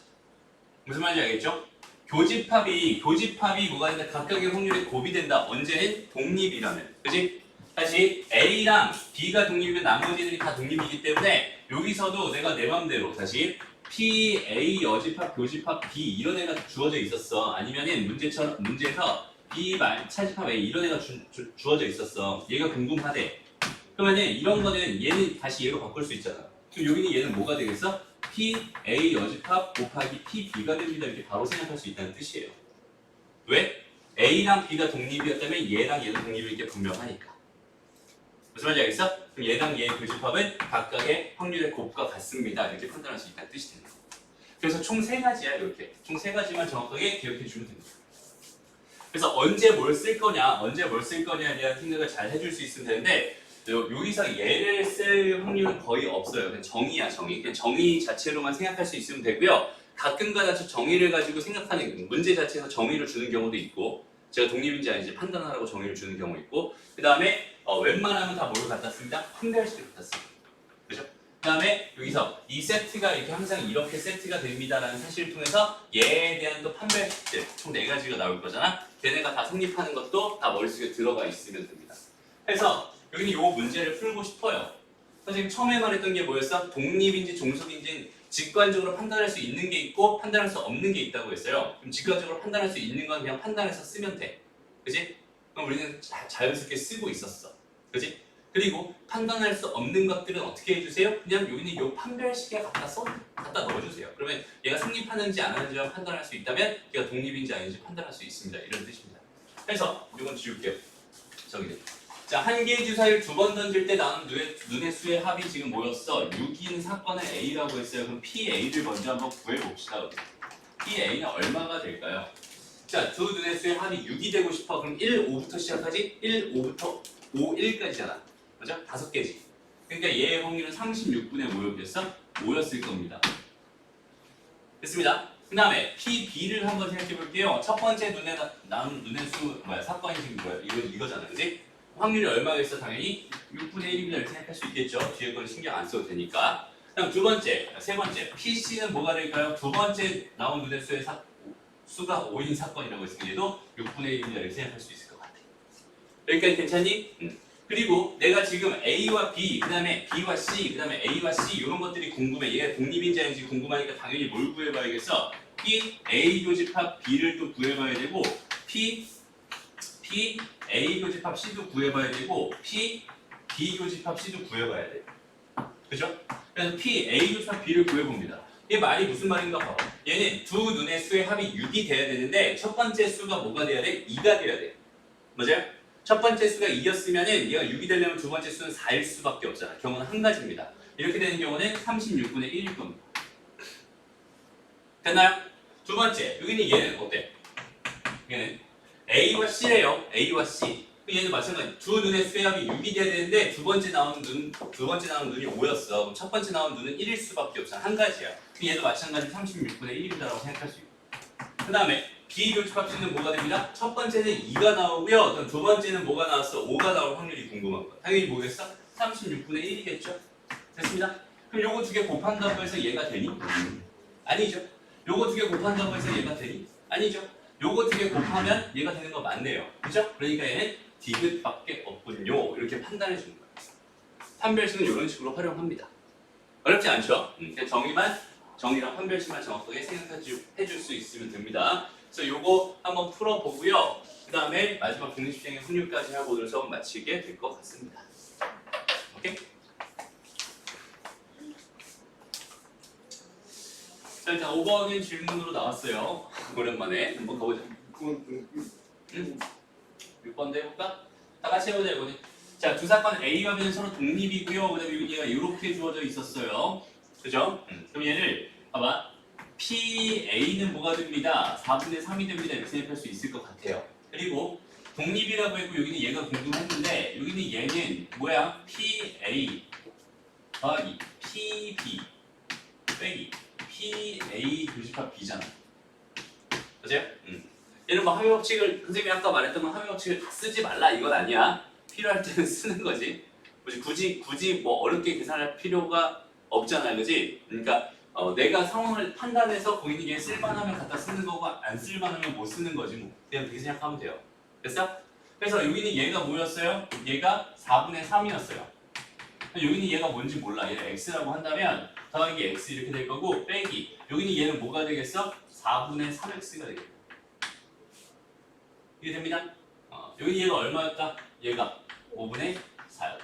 Speaker 1: 무슨 말인지 알겠죠? 교집합이 뭐가 된다? 각각의 확률에 곱이 된다. 언제는 독립이라면. 그지? 다시 A랑 B가 독립이면 나머지들이 다 독립이기 때문에 여기서도 내가 내 맘대로 다시 P, A, 여집합, 교집합, B 이런 애가 주어져 있었어. 아니면은 문제에서 B, 차집합 A 이런 애가 주어져 있었어. 얘가 궁금하대. 그러면은 이런 거는 얘는 다시 얘로 바꿀 수 있잖아. 그럼 여기는 얘는 뭐가 되겠어? P, A 여집합 곱하기 P, B가 됩니다. 이렇게 바로 생각할 수 있다는 뜻이에요. 왜? A랑 B가 독립이었다면 얘랑 얘도 독립일 게 분명하니까. 무슨 말인지 알겠어? 그럼 얘랑 얘의 교집합은 각각의 확률의 곱과 같습니다. 이렇게 판단할 수 있다는 뜻이 됩니다. 그래서 총 3가지야 이렇게. 총 3가지만 정확하게 기억해 주면 됩니다. 그래서 언제 뭘 쓸 거냐에 대한 생각을 잘 해줄 수 있으면 되는데 여기서 얘를 쓸 확률은 거의 없어요. 그냥 정의야 정의. 그냥 정의 자체로만 생각할 수 있으면 되고요. 가끔가다 정의를 가지고 생각하는 문제 자체에서 정의를 주는 경우도 있고 제가 독립인지 아닌지 판단하라고 정의를 주는 경우 있고 그 다음에 웬만하면 다 뭘로 갖다 씁니다? 판별식을 갖다 씁니다. 그죠? 그 다음에 여기서 이 세트가 이렇게 항상 이렇게 세트가 됩니다라는 사실을 통해서 얘에 대한 또 판별식들 총 4가지가 나올 거잖아. 걔네가 다 성립하는 것도 다 머릿속에 들어가 있으면 됩니다. 그래서 여기는 이 문제를 풀고 싶어요. 선생님 처음에 말했던 게 뭐였어? 독립인지 종속인지 직관적으로 판단할 수 있는 게 있고 판단할 수 없는 게 있다고 했어요. 그럼 직관적으로 판단할 수 있는 건 그냥 판단해서 쓰면 돼. 그지? 그럼 우리는 자연스럽게 쓰고 있었어. 그지? 그리고 판단할 수 없는 것들은 어떻게 해주세요? 그냥 여기는 요 판별식에 갖다 넣어주세요. 그러면 얘가 성립하는지 안 하는지만 판단할 수 있다면 얘가 독립인지 아닌지 판단할 수 있습니다. 이런 뜻입니다. 그래서 이건 지울게요. 저기 자, 한 개의 주사위를 2번 던질 때 나오는 눈의 수의 합이 지금 뭐였어? 6인 사건의 A라고 했어요. 그럼 PA를 먼저 한번 구해봅시다. PA는 얼마가 될까요? 자, 두 눈의 수의 합이 6이 되고 싶어. 그럼 1, 5부터 시작하지? 1, 5부터 5, 1까지잖아. 맞아? 5개지. 그러니까 얘의 확률은 36분의 5였겠어? 5였을 겁니다. 됐습니다. 그 다음에 PB를 한번 생각해 볼게요. 첫 번째 나온 눈의 수, 사건이 지금 뭐야? 이거잖아. 그지? 확률이 얼마겠어? 당연히 6분의 1입니다. 이렇게 생각할 수 있겠죠. 뒤에 거는 신경 안 써도 되니까. 그다음 세 번째. PC는 뭐가 될까요? 두 번째 나온 눈의 수의 수가 5인 사건이라고 했을 때도 6분의 1입니다. 이렇게 생각할 수 있을 것 같아. 여기까지 괜찮니? 그리고 내가 지금 A와 B, 그 다음에 B와 C, 그 다음에 A와 C 이런 것들이 궁금해. 얘가 독립인지 아닌지 궁금하니까 당연히 뭘 구해봐야겠어? P, A 교집합 B를 또 구해봐야 되고 P, A 교집합 교집합 C도 구해봐야 되고 P B 교집합 C도 구해봐야 돼. 그죠? 그래서 P A 교집합 B를 구해봅니다. 이 말이 무슨 말인가 봐. 얘는 두 눈의 수의 합이 6이 돼야 되는데 첫 번째 수가 뭐가 돼야 돼? 2가 돼야 돼. 맞아요? 첫 번째 수가 2였으면은 얘가 6이 되려면 두 번째 수는 4일 수밖에 없잖아. 경우는 한 가지입니다. 이렇게 되는 경우는 36분의 1일 겁니다. 됐나요? 두 번째, 여기는 얘는 어때? 얘는 A와 C래요. A와 C. 얘는 마찬가지. 두 눈의 수의 합이 6이 돼야 되는데 두 번째 나온 눈이 5였어. 그럼 첫 번째 나온 눈은 1일 수밖에 없잖아. 한 가지야. 얘도 마찬가지 36분의 1이다라고 생각할 수 있고. 그 다음에 비교집합 C는 뭐가 됩니다? 첫 번째는 2가 나오고요. 그럼 두 번째는 뭐가 나왔어? 5가 나올 확률이 궁금한 거야. 당연히 뭐겠어? 36분의 1이겠죠? 됐습니다. 그럼 요거 두 개 곱한다고 해서 얘가 되니? 아니죠. 요거 두 개 곱한다고 해서 얘가 되니? 아니죠. 요거 두 개 곱하면 얘가 되는 거 맞네요. 그죠? 그러니까 얘는 디귿밖에 없군요. 이렇게 판단해 주는 거예요. 판별식은 이런 식으로 활용합니다. 어렵지 않죠? 정의랑 판별식만 정확하게 생각해 줄 수 있으면 됩니다. 그래서 요거 한번 풀어보고요. 그 다음에 마지막 독립시행의 확률까지 하고 오늘 수업 마치게 될 것 같습니다. 오케이? 자, 일단 5번은 질문으로 나왔어요. 오랜만에 한번 가보자. 6번도 해볼까? 다 같이 해보자 이번에. 자, 두 사건 A와 B는 서로 독립이고요. 그 다음에 얘가 이렇게 주어져 있었어요. 그죠? 그럼 얘를 봐봐. PA는 뭐가 됩니다? 4분의 3이 됩니다. 이렇게 생각할 수 있을 것 같아요. 그리고 독립이라고 했고 여기는 얘가 궁금했는데 여기는 얘는 뭐야? PA 더하기 PB 빼기 PA 교집합 B잖아. 맞아요? 얘는 뭐 합의 법칙을 선생님이 아까 말했던 건 합의 법칙을 다 쓰지 말라 이건 아니야. 필요할 때는 쓰는 거지. 굳이 뭐 어렵게 계산할 필요가 없잖아요, 그지? 그러니까 내가 상황을 판단해서 보이는 게 쓸만하면 갖다 쓰는 거고 안 쓸만하면 못 쓰는 거지 뭐. 그냥 그렇게 생각하면 돼요. 됐어? 그래서 여기는 얘가 뭐였어요? 얘가 4분의 3이었어요. 여기는 얘가 뭔지 몰라. 얘를 x라고 한다면 더하기 x 이렇게 될 거고 빼기 여기는 얘는 뭐가 되겠어? 4분의 3x가 되겠다. 이게 됩니다. 여기 얘가 얼마였다? 얘가 5분의 4였다.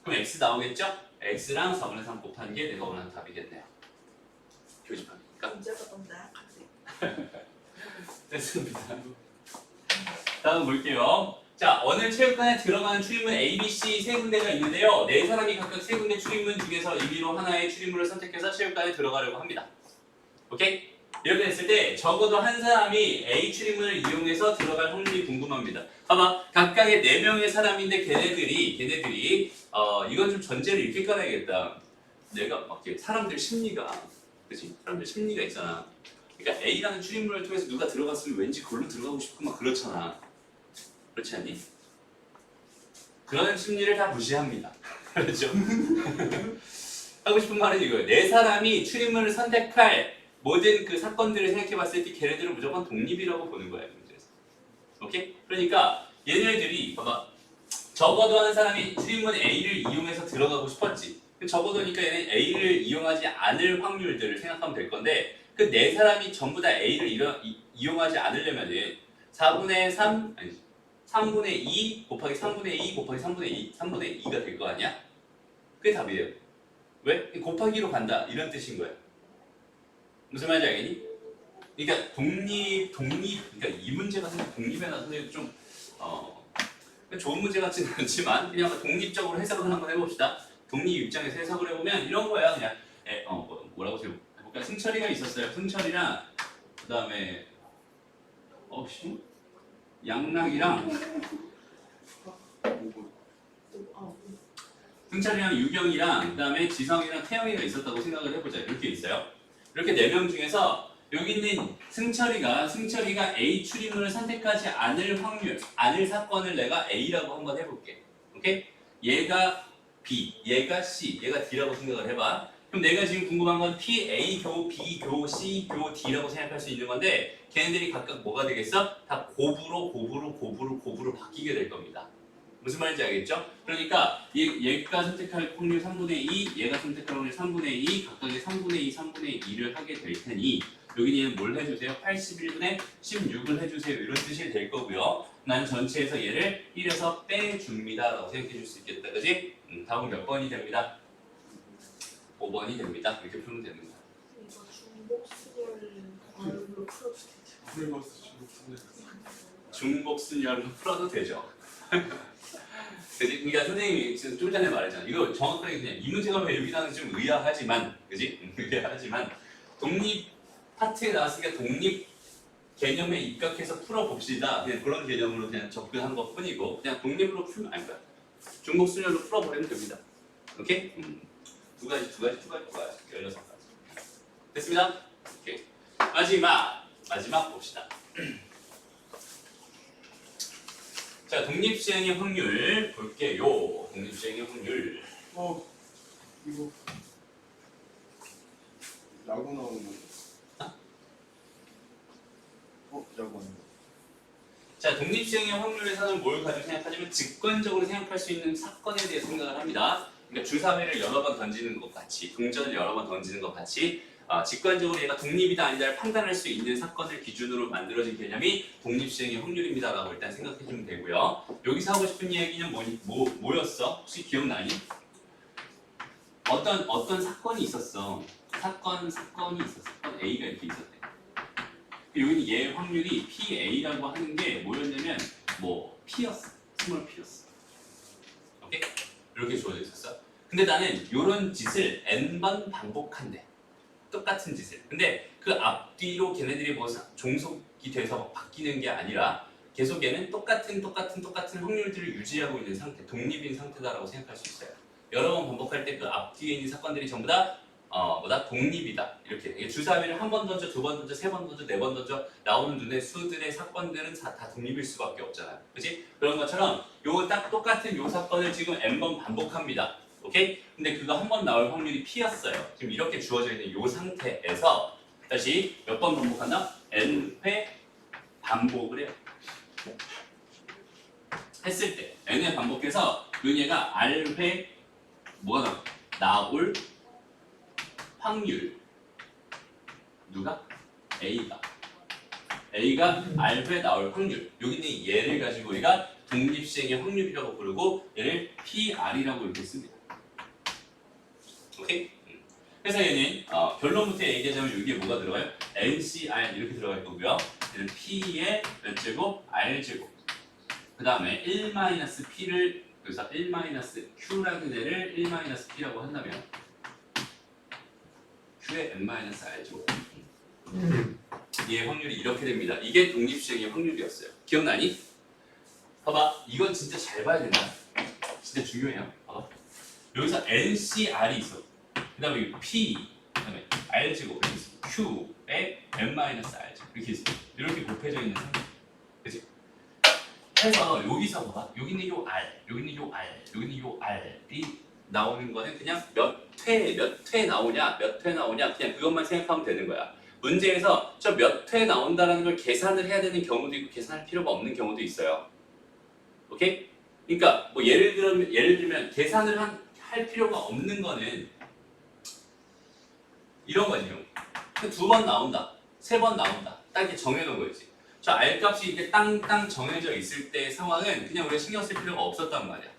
Speaker 1: 그럼 x 나오겠죠? x랑 4분의 3 곱한 게 내가 원하는 답이겠네요. 교집합이니까.
Speaker 3: 문제가 너무 나약하지.
Speaker 1: 됐습니다. 다음 볼게요. 자, 오늘 체육관에 들어가는 출입문 A, B, C 세 군데가 있는데요. 네 사람이 각각 세 군데 출입문 중에서 임의로 하나의 출입문을 선택해서 체육관에 들어가려고 합니다. 오케이? 이렇게 됐을 때 적어도 한 사람이 A 출입문을 이용해서 들어갈 확률이 궁금합니다. 봐봐, 각각의 4명의 사람인데 걔네들이 이건 좀 전제를 이렇게 깔아야겠다. 내가 막 이렇게 사람들 심리가, 그치? 사람들 심리가 있잖아. 그러니까 A라는 출입문을 통해서 누가 들어갔으면 왠지 그걸로 들어가고 싶고 막 그렇잖아. 그렇지 않니? 그런 심리를 다 무시합니다. 그렇죠? 하고 싶은 말은 이거예요. 네 사람이 출입문을 선택할 모든 그 사건들을 생각해봤을 때 걔네들은 무조건 독립이라고 보는 거예요. 문제에서. 오케이? 그러니까 얘네들이 봐봐. 적어도 한 사람이 출입문 A를 이용해서 들어가고 싶었지. 적어도니까 얘는 A를 이용하지 않을 확률들을 생각하면 될 건데 그 네 사람이 전부 다 A를 이용하지 않으려면은 4분의 3, 아니 3분의 2 곱하기 3분의 2 곱하기 3분의 2가 될 거 아니야? 그게 답이에요. 왜? 곱하기로 간다 이런 뜻인 거예요. 무슨 말인지 알겠니? 그러니까 그러니까 이 문제가 사실 독립에 나서 좀 좋은 문제 같지는 않지만 그냥 독립적으로 해석을 한번 해봅시다. 독립 입장에서 해석을 해보면 이런 거야 그냥. 뭐라고 해볼까? 승철이가 있었어요. 승철이랑 그 다음에 양락이랑 승철이랑 유경이랑 그 다음에 지성이랑 태영이가 있었다고 생각을 해보자. 이렇게 있어요. 이렇게 4명 중에서 여기 있는 승철이가 A 출입문을 선택하지 않을 사건을 내가 A라고 한번 해볼게. 오케이? 얘가 B, 얘가 C, 얘가 D라고 생각을 해봐. 그럼 내가 지금 궁금한 건 P, A, 교, B, 교, C, 교, D라고 생각할 수 있는 건데 걔네들이 각각 뭐가 되겠어? 다 곱으로 바뀌게 될 겁니다. 무슨 말인지 알겠죠? 그러니까 얘가 선택할 확률 3분의 2, 얘가 선택할 확률 3분의 2, 각각의 3분의 2, 3분의 2를 하게 될 테니 여기는 뭘 해주세요? 81분의 16을 해주세요. 이런 뜻이 될 거고요. 난 전체에서 얘를 1에서 빼줍니다. 라고 생각해 줄 수 있겠다. 그지? 다음 몇 번이 됩니다? 5번이 됩니다. 이렇게 풀면 됩니다.
Speaker 3: 이거 중복수열 걸로 풀어도 되죠?
Speaker 2: 플레이버스 지금 선생님.
Speaker 1: 중복순열로 풀어도 되죠. 그지? 그러니까 선생님이 지금 좀 전에 말했잖아. 이거 정확하게 그냥 이 문제가 왜 여기 나는지 좀 의아하지만, 그지? 의아하지만 독립 파트에 나왔으니까 독립 개념에 입각해서 풀어봅시다. 그냥 그런 개념으로 그냥 접근한 것 뿐이고, 그냥 독립으로 풀면 아니 거야. 중복순열로 풀어버리면 됩니다. 오케이? 두 가지. 16가지. 됐습니다. 오케이. 마지막 봅시다. 자, 독립시행의 확률 볼게요. 독립시행의 확률.
Speaker 2: 이거 야구 나오는 거. 야구 하는 거.
Speaker 1: 자, 독립시행의 확률에서는 뭘 가지고 생각하냐면 직관적으로 생각할 수 있는 사건에 대해 생각을 합니다. 그러니까 주사위를 여러 번 던지는 것 같이, 동전을 여러 번 던지는 것 같이 직관적으로 얘가 독립이다 아니다를 판단할 수 있는 사건을 기준으로 만들어진 개념이 독립시행의 확률입니다 라고 일단 생각해 주면 되고요. 여기서 하고 싶은 얘기는 뭐였어? 혹시 기억나니? 어떤 사건이 있었어. 사건이 있었어. 사건 A가 이렇게 있었대. 여기는 얘 확률이 PA라고 하는 게 뭐였냐면 P였어. 스몰 P였어. 오케이? 이렇게 주어져 있었어. 근데 나는 이런 짓을 N번 반복한대. 똑같은 짓을. 근데 그 앞뒤로 걔네들이 종속이 돼서 바뀌는 게 아니라 계속 얘는 똑같은 확률들을 유지하고 있는 상태, 독립인 상태다라고 생각할 수 있어요. 여러 번 반복할 때 그 앞뒤에 있는 사건들이 전부 다 독립이다. 이렇게 주사위를 한 번 던져, 두 번 던져, 세 번 던져, 네 번 던져 나오는 눈에 수들의 사건들은 다 독립일 수밖에 없잖아요. 그렇지? 그런 것처럼 요 딱 똑같은 요 사건을 지금 n번 반복합니다. 오케이? 근데 그거 한 번 나올 확률이 P였어요. 지금 이렇게 주어져 있는 요 상태에서 다시 몇 번 반복한다? n회 반복을 해요. 했을 때 n회 반복해서 얘가 r회 뭐가 나올 확률 누가? A가 R회 나올 확률 여기는 얘를 가지고 우리가 독립시행의 확률이라고 부르고 얘를 PR이라고 이렇게 씁니다. 오케이? 그래서 얘는 결론부터 얘기하자면 여기에 뭐가 들어가요? NCR 이렇게 들어갈 거고요. 얘는 P의 몇 제곱? R 제곱. 그 다음에 1-P를 그래서 1-Q라는 애를 1-P라고 한다면 Q의 n-r죠. 얘의 확률이 이렇게 됩니다. 이게 독립시행의 확률이었어요. 기억나니? 봐봐, 이건 진짜 잘 봐야 된다. 진짜 중요해요. 봐봐. 여기서 NCR이 있어. 그 다음에 P, 그 다음에 R제곱 이렇게 있어. Q에 n-r죠. 이렇게 있어. 이렇게 곱해져 있는 상태. 그치? 해서 여기서 봐봐. 여기는 요 R, 여기는 요 R, 여기는 요 R이 나오는 거는 그냥 몇 회 나오냐 그냥 그것만 생각하면 되는 거야. 문제에서 저 몇 회 나온다는 걸 계산을 해야 되는 경우도 있고 계산할 필요가 없는 경우도 있어요. 오케이? 그러니까 뭐 예를 들면 계산을 할 필요가 없는 거는 이런 거지요. 두 번 나온다, 세 번 나온다, 딱 이렇게 정해놓은 거지. 저 R 값이 이렇게 땅땅 정해져 있을 때의 상황은 그냥 우리가 신경 쓸 필요가 없었단 말이야.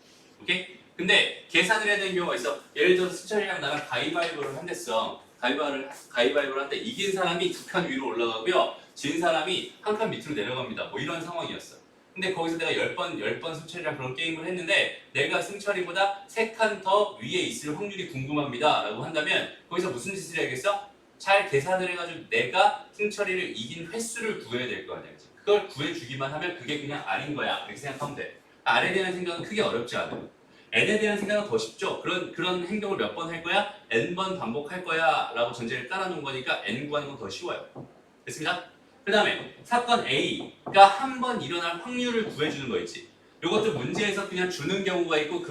Speaker 1: 오케이? 근데 계산을 해야 되는 경우가 있어. 예를 들어서 수철이랑 나랑 가위바위보를 한댔어. 가위바위보를 한데 이긴 사람이 두 칸 위로 올라가고요. 진 사람이 한 칸 밑으로 내려갑니다. 뭐 이런 상황이었어. 근데 거기서 내가 10번 수철이랑 그런 게임을 했는데 내가 승철이보다 3칸 더 위에 있을 확률이 궁금합니다. 라고 한다면 거기서 무슨 짓을 해야겠어? 잘 계산을 해가지고 내가 승철이를 이긴 횟수를 구해야 될 거 아니야. 그걸 구해주기만 하면 그게 그냥 R인 거야. 이렇게 생각하면 돼. R에 대한 생각은 크게 어렵지 않아요. N에 대한 생각은 더 쉽죠. 그런 행동을 몇 번 할 거야? N번 반복할 거야 라고 전제를 깔아놓은 거니까 N 구하는 건 더 쉬워요. 됐습니다? 그 다음에 사건 A가 한 번 일어날 확률을 구해주는 거 있지. 이것도 문제에서 그냥 주는 경우가 있고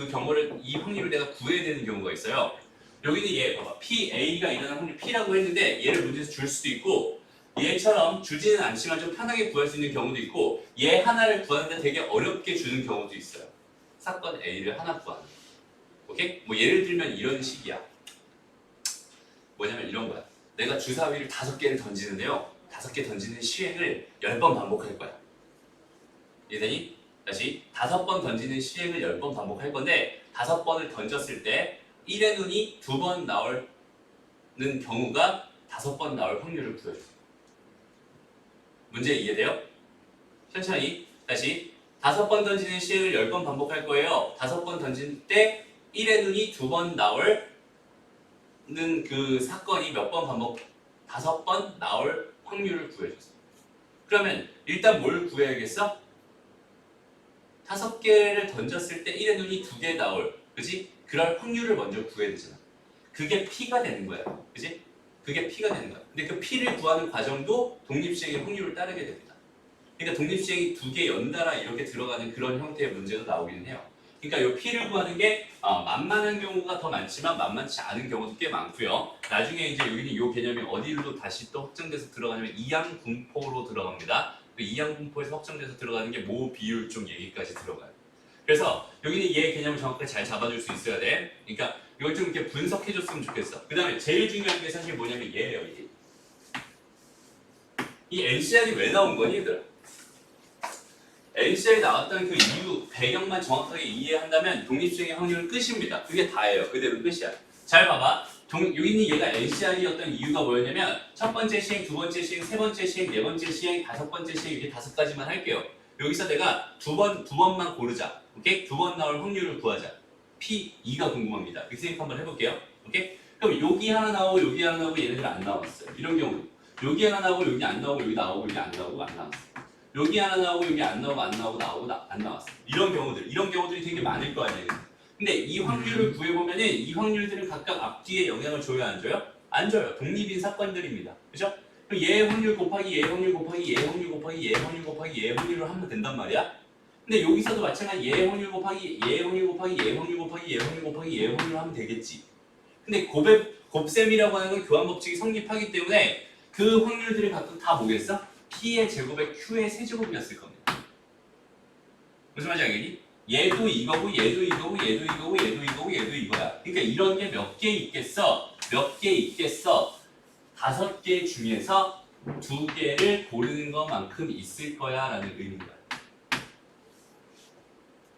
Speaker 1: 이 확률을 내가 구해야 되는 경우가 있어요. 여기는 얘 봐봐. PA가 일어날 확률 P라고 했는데 얘를 문제에서 줄 수도 있고 얘처럼 주지는 않지만 좀 편하게 구할 수 있는 경우도 있고 얘 하나를 구하는데 되게 어렵게 주는 경우도 있어요. 사건 A를 하나 구하는. 오케이? 뭐 예를 들면 이런 식이야. 뭐냐면 이런 거야. 내가 주사위를 5개를 던지는데요. 5개 던지는 시행을 10번 반복할 거야. 이해되니? 다시 5번 던지는 시행을 10번 반복할 건데 5번을 던졌을 때 1의 눈이 2번 나오는 경우가 5번 나올 확률을 구해주세요. 문제 이해돼요? 천천히 다시 5번 던지는 시행을 10번 반복할 거예요. 5번 던질 때 1의 눈이 2번 나올 그 사건이 몇 번 반복? 5번 나올 확률을 구해주세요. 그러면 일단 뭘 구해야겠어? 5개를 던졌을 때 1의 눈이 2개 나올, 그지? 그럴 확률을 먼저 구해야 되잖아. 그게 P가 되는 거야, 그지? 그게 P가 되는 거야. 근데 그 P를 구하는 과정도 독립시행의 확률을 따르게 됩니다. 그러니까 독립시행이 2개 연달아 이렇게 들어가는 그런 형태의 문제도 나오기는 해요. 그러니까 이 P를 구하는 게 만만한 경우가 더 많지만 만만치 않은 경우도 꽤 많고요. 나중에 이제 여기는 이 개념이 어디로 다시 또 확정돼서 들어가냐면 이항분포로 들어갑니다. 그 이항분포에서 확정돼서 들어가는 게 모 비율종 얘기까지 들어가요. 그래서 여기는 얘 개념을 정확하게 잘 잡아줄 수 있어야 돼. 그러니까 이걸 좀 이렇게 분석해줬으면 좋겠어. 그 다음에 제일 중요한 게 사실 뭐냐면 얘예요. 이 NCR이 왜 나온 거니 얘들아? NCR이 나왔던 그 이유, 배경만 정확하게 이해한다면 독립시행의 확률은 끝입니다. 그게 다예요. 그대로 끝이야. 잘 봐봐. 여기는 얘가 NCR이었던 이유가 뭐였냐면 첫 번째 시행, 두 번째 시행, 세 번째 시행, 네 번째 시행, 5번째 시행 이렇게 5가지만 할게요. 여기서 내가 두 번만 고르자. 오케이? 2번 나올 확률을 구하자. P2가 궁금합니다. 이렇게 생각 한번 해볼게요. 오케이? 그럼 여기 하나 나오고 여기 하나 나오고 얘네들 안 나왔어요. 이런 경우 여기 하나 나오고 여기 안 나오고 여기 나오고 여기 안 나오고 안 나왔어요. 여기 하나 나오고 여기 안 나오고 안 나오고 안 나왔어요. 이런 경우들이 되게 많을 거 아니에요. 근데 이 확률을 구해보면은 이 확률들은 각각 앞뒤에 영향을 줘요, 안 줘요? 안 줘요. 독립인 사건들입니다. 그죠? 그럼 얘의 확률 곱하기 얘의 확률 곱하기 얘의 확률 곱하기 얘의 확률 곱하기 얘의 확률을 하면 된단 말이야. 근데 여기서도 마찬가지 얘의 확률 곱하기 얘의 확률 곱하기 얘의 확률 곱하기 얘의 확률 곱하기 얘의 확률을 하면 되겠지. 근데 곱셈이라고 하는 건 교환법칙이 성립하기 때문에 그 확률들이 각각 다 뭐겠어? P의 제곱에 Q의 세제곱이었을 겁니다. 무슨 말인지 알겠니? 얘도 이거고 얘도 이거고 얘도 이거고 얘도 이거고 얘도 이거야. 그러니까 이런 게 몇 개 있겠어? 몇 개 있겠어? 5개 중에서 2개를 고르는 것만큼 있을 거야 라는 의미인 거야.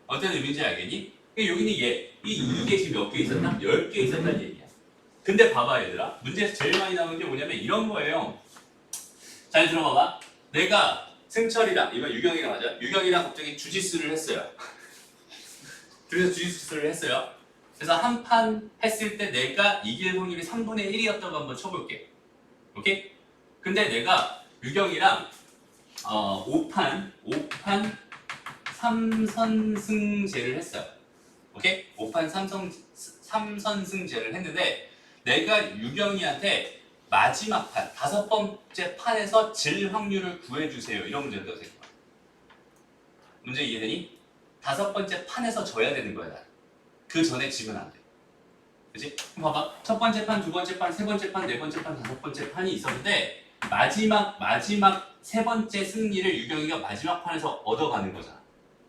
Speaker 1: 어떤 의미인지 알겠니? 그러니까 여기는 이게 지금 몇 개 있었나? 10개 있었다는 얘기야. 근데 봐봐 얘들아. 문제에서 제일 많이 나오는 게 뭐냐면 이런 거예요. 잘 들어봐봐. 내가 승철이랑 이건 유경이랑 맞아? 유경이랑 갑자기 주짓수를 했어요. 그래서 주짓수를 했어요. 그래서 한 판 했을 때 내가 이길 확률이 3분의 1이었다고 한번 쳐볼게. 오케이? 근데 내가 유경이랑 5판 3선승제를 했어요. 오케이? 5판 3선승제를 했는데 내가 유경이한테 마지막 판, 5번째 판에서 질 확률을 구해주세요. 이런 문제였다고 생각해. 문제 이해되니? 5번째 판에서 져야 되는 거야. 그 전에 지면 안 돼. 그치? 그럼 봐봐. 첫 번째 판, 두 번째 판, 세 번째 판, 네 번째 판, 5번째 판이 있었는데 마지막 세 번째 승리를 유경이가 마지막 판에서 얻어가는 거잖아.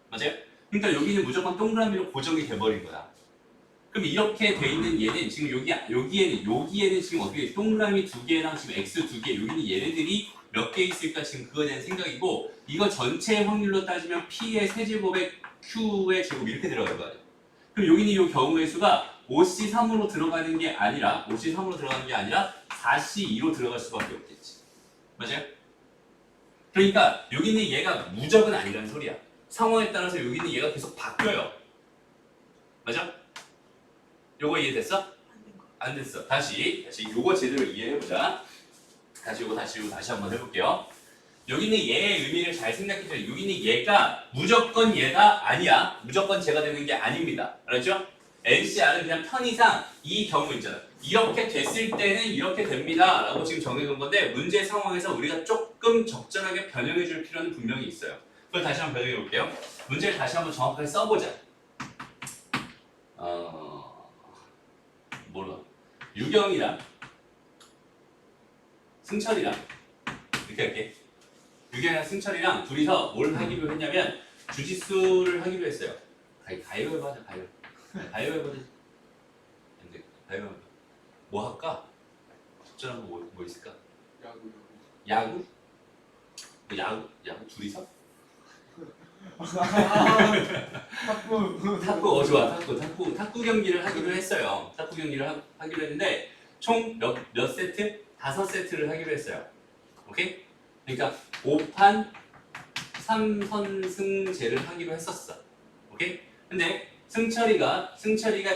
Speaker 1: 맞아요? 그러니까 여기는 무조건 동그라미로 고정이 돼버린 거야. 그럼 이렇게 돼 있는 얘는 지금 여기에는 지금 어떻게 동그라미 2개랑 지금 x 2개 여기는 얘네들이 몇 개 있을까 지금 그거에 대한 생각이고 이거 전체 확률로 따지면 p의 세제곱에 q의 제곱 이렇게 들어갈 거 아니야. 그럼 여기는 이 경우의 수가 5C3으로 들어가는 게 아니라 4C2로 들어갈 수밖에 없겠지. 맞아요? 그러니까 여기는 얘가 무적은 아니라는 소리야. 상황에 따라서 여기는 얘가 계속 바뀌어요. 맞아? 요거 이해됐어? 안 됐어. 다시 요거 제대로 이해해보자. 다시 한번 해볼게요. 여기는 얘의 의미를 잘 생각해줘요. 여기는 얘가 무조건 얘가 아니야. 무조건 제가 되는 게 아닙니다. 알았죠? NCR은 그냥 편의상 이 경우 있잖아. 이렇게 됐을 때는 이렇게 됩니다. 라고 지금 정해놓은 건데 문제 상황에서 우리가 조금 적절하게 변형해줄 필요는 분명히 있어요. 그걸 다시 한번 변형해볼게요. 문제를 다시 한번 정확하게 써보자. 몰라. 유경이랑 승철이랑 이렇게 할게. 유경이랑 승철이랑 둘이서 뭘 하기로 했냐면 주짓수를 하기로 했어요. 가위바위보 하자. 가위바위보 하자. 뭐 할까? 적절한 거 뭐 있을까?
Speaker 2: 야구.
Speaker 1: 야구? 뭐 야구 둘이서? 탁구 좋아 탁구 경기를 하기로 했어요. 탁구 경기를 하기로 했는데 총 몇 세트? 5세트를 하기로 했어요. 오케이? 그러니까 5판 3선승제를 하기로 했었어. 오케이? 근데 승철이가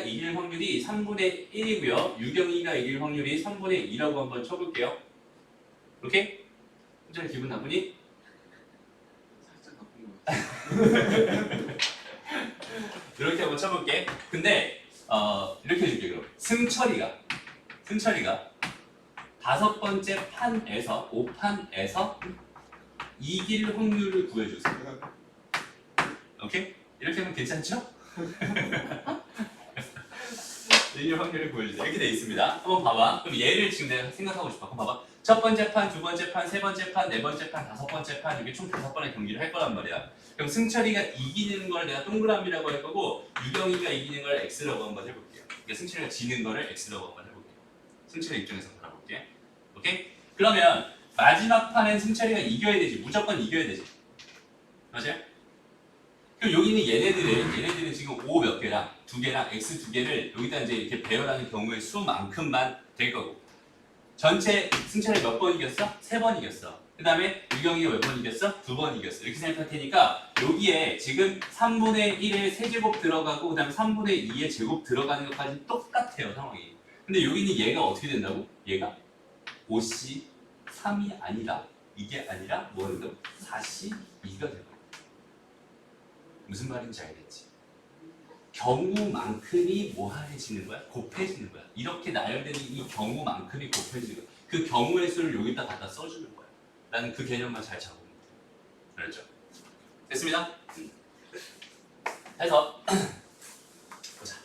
Speaker 1: 이길 확률이 3분의 1이고요. 유경이가 이길 확률이 3분의 2라고 한번 쳐볼게요. 오케이? 승철이 기분 나쁘니?
Speaker 2: 살짝 나쁜 거 같아.
Speaker 1: 이렇게 한번 쳐볼게. 근데 이렇게 해줄게 그럼. 승철이가 5번째 판에서 5판에서 이길 확률을 구해주세요. 오케이? 이렇게 하면 괜찮죠? 이길 확률을 구해주세요. 이렇게 돼 있습니다. 한번 봐봐. 그럼 얘를 지금 내가 생각하고 싶어. 한번 봐봐. 첫 번째 판, 두 번째 판, 세 번째 판, 네 번째 판, 5번째 판 이게 총 5번의 경기를 할 거란 말이야. 그럼 승철이가 이기는 걸 내가 동그라미라고 할 거고 유경이가 이기는 걸 X라고 한번 해볼게요. 그러니까 승철이가 지는 거를 X라고 한번 해볼게요. 승철이 입장에서 바라볼게. 오케이? 그러면 마지막 판엔 승철이가 이겨야 되지. 무조건 이겨야 되지. 맞아요? 그럼 여기는 얘네들은 지금 O 몇 개랑 2개랑 X 2개를 여기다 이제 이렇게 배열하는 경우의 수만큼만 될 거고. 전체 승철이 몇 번 이겼어? 3번 이겼어. 그 다음에 유경이가 몇 번 이겼어? 2번 이겼어. 이렇게 생각할 테니까 여기에 지금 3분의 1의 세제곱 들어가고 그 다음에 3분의 2의 제곱 들어가는 것까지 똑같아요 상황이. 근데 여기는 얘가 어떻게 된다고? 얘가 5C 3이 아니라 이게 아니라 뭐가 된다고? 4C 2가 된다고. 무슨 말인지 알겠지? 경우만큼이 뭐해지는 거야? 곱해지는 거야. 이렇게 나열되는 이 경우만큼이 곱해지는 거야. 그 경우의 수를 여기다 갖다 써주는 거야. 나는 그 개념만 잘 잡으면 돼. 그렇죠? 됐습니다. 해서 보자.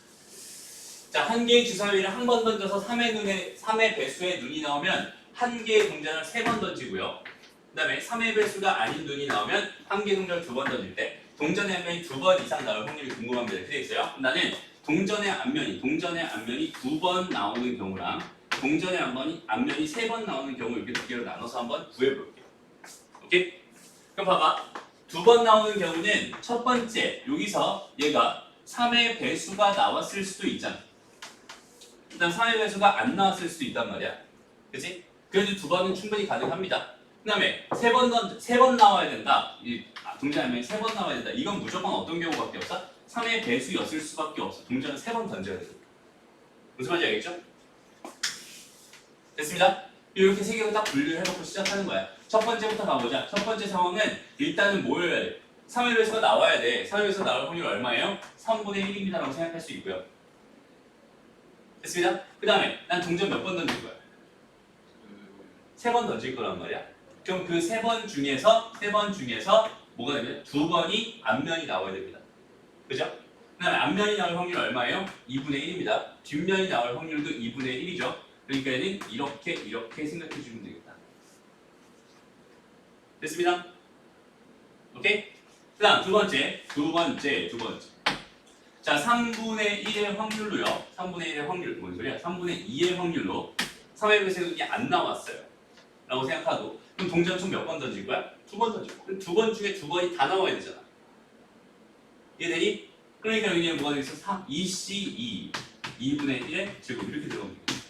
Speaker 1: 자, 한 개의 주사위를 한 번 던져서 3의 배수의 눈이 나오면 한 개의 동전을 3번 던지고요. 그 다음에 3의 배수가 아닌 눈이 나오면 한 개의 동전을 2번 던질 때 동전의 앞면이 2번 이상 나올 확률이 궁금합니다. 이렇게 되어 있어요. 나는 동전의 앞면이 2번 나오는 경우랑 동전의 앞면이 3번 나오는 경우 이렇게 2개로 나눠서 한번 구해볼게요. 오케이? 그럼 봐봐. 2번 나오는 경우는 첫 번째 여기서 얘가 3의 배수가 나왔을 수도 있잖아. 일단 3의 배수가 안 나왔을 수도 있단 말이야. 그치? 그래도 2번은 충분히 가능합니다. 그 다음에 3번 나와야 된다. 동전 앞면이 3번 나와야 된다. 이건 무조건 어떤 경우밖에 없어? 3의 배수였을 수밖에 없어. 동전은 3번 던져야 돼. 무슨 말인지 알겠죠? 됐습니다. 이렇게 3개를 딱 분류해놓고 시작하는 거야. 첫 번째부터 가보자. 첫 번째 상황은 일단은 뭘 해야 돼? 3의 배수가 나와야 돼. 3의 배수가 나올 확률 얼마예요? 3분의 1입니다 라고 생각할 수 있고요. 됐습니다. 그 다음에 난 동전 몇 번 던질 거야? 3번 던질 거란 말이야. 그럼 그 3번 중에서 뭐가 되면 2번이 앞면이 나와야 됩니다. 그죠? 그 다음에 앞면이 나올 확률 얼마예요? 2분의 1입니다. 뒷면이 나올 확률도 2분의 1이죠. 그러니까 얘는 이렇게 생각해 주면 되겠다. 됐습니다? 오케이? 그 다음 두 번째. 자, 3분의 1의 확률로요. 3분의 1의 확률, 뭔 소리야? 3분의 2의 확률로 3의 배수이 안 나왔어요. 라고 생각하고 그럼 동전 총 몇 번 던질 거야? 2번 던질 거야. 그럼 2번 중에 2번이 다 나와야 되잖아. 이해되니? 그러니까 여기에 뭐가 되겠어? 2C2 2분의 1의 제곱 이렇게 들어가면 되겠죠.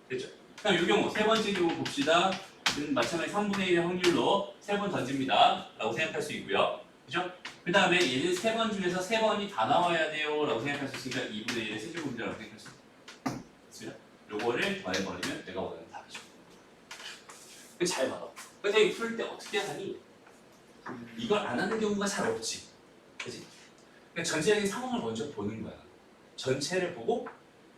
Speaker 1: 됐죠? 그럼 이 경우 세 번째 경우 봅시다. 마찬가지 3분의 1의 확률로 3번 던집니다. 라고 생각할 수 있고요. 그죠? 그 다음에 얘는 3번 중에서 3번이 다 나와야 돼요. 라고 생각할 수 있으니까 2분의 1의 세제곱이라고 생각할 수 있어요. 됐습니다? 요거를 더해버리면 내가 원하는 답이죠. 잘 봐봐. 선생님이 풀 때 어떻게 하니? 이걸 안 하는 경우가 잘 없지. 그치? 그러니까 전체적인 상황을 먼저 보는 거야. 전체를 보고,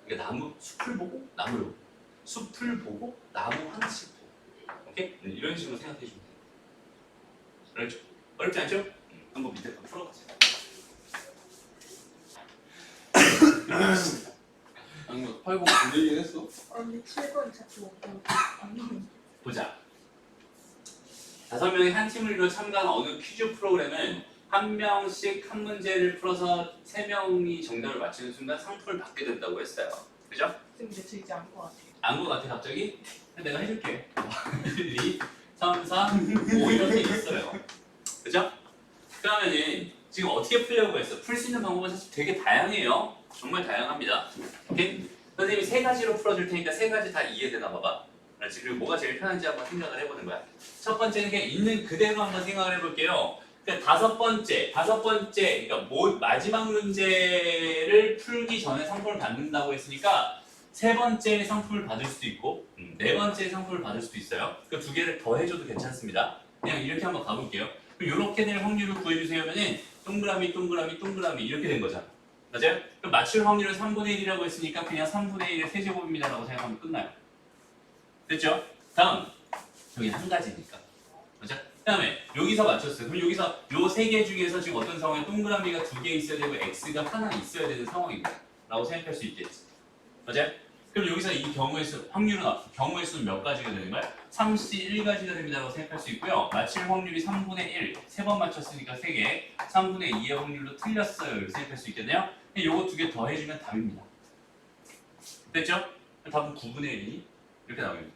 Speaker 1: 그러니까 숲을 보고, 나무를 보고. 숲을 보고, 나무 하나씩 보고. 오케이? 이런 식으로 생각해 주면 돼요. 그렇죠? 어렵지 않죠? 한번 밑에 거 풀어보세요.
Speaker 2: 아니 뭐 8번 건들긴 했어.
Speaker 3: 아니 7번 자꾸 안 나오는.
Speaker 1: 보자. 5명이 한 팀을 이루어 참가한 어느 퀴즈 프로그램은 한 명씩 한 문제를 풀어서 3명이 정답을 맞히는 순간 상품을 받게 된다고 했어요. 그죠?
Speaker 3: 근데 들지 않을 것 같아요.
Speaker 1: 안 것 같아 갑자기? 내가 해줄게. 1, 2, 3, 4, 5 이렇게 있어요. 그죠? 그러면은 지금 어떻게 풀려고 했어? 풀 수 있는 방법은 사실 되게 다양해요. 정말 다양합니다. 오케이? 선생님이 세 가지로 풀어줄 테니까 세 가지 다 이해되나 봐봐. 그렇지? 그리고 뭐가 제일 편한지 한번 생각을 해보는 거야. 첫 번째는 그냥 있는 그대로 한번 생각을 해볼게요. 그러니까 다섯 번째, 그러니까 마지막 문제를 풀기 전에 상품을 받는다고 했으니까 세 번째 상품을 받을 수도 있고, 네 번째 상품을 받을 수도 있어요. 그 두 개를 더 해줘도 괜찮습니다. 그냥 이렇게 한번 가볼게요. 그럼 이렇게 될 확률을 구해주세요면은 동그라미, 동그라미, 동그라미 이렇게 된 거잖아. 맞아요? 그럼 맞출 확률은 3분의 1이라고 했으니까 그냥 3분의 1의 세제곱입니다라고 생각하면 끝나요. 됐죠? 다음, 여기 한 가지니까. 맞아? 그 다음에 여기서 맞췄어요. 그럼 여기서 요 세 개 중에서 지금 어떤 상황에 동그라미가 두 개 있어야 되고 x가 하나 있어야 되는 상황입니다. 라고 생각할 수 있겠지. 맞아요? 그럼 여기서 이 경우의 수, 경우의 수는 몇 가지가 되는 거야? 3C1가지가 됩니다라고 생각할 수 있고요. 맞힐 확률이 3분의 1, 3번 맞췄으니까 3개, 3분의 2의 확률로 틀렸어요. 이렇게 생각할 수 있겠네요. 요거 두 개 더 해주면 답입니다. 됐죠? 답은 9분의 1이니? 이렇게 나옵니다.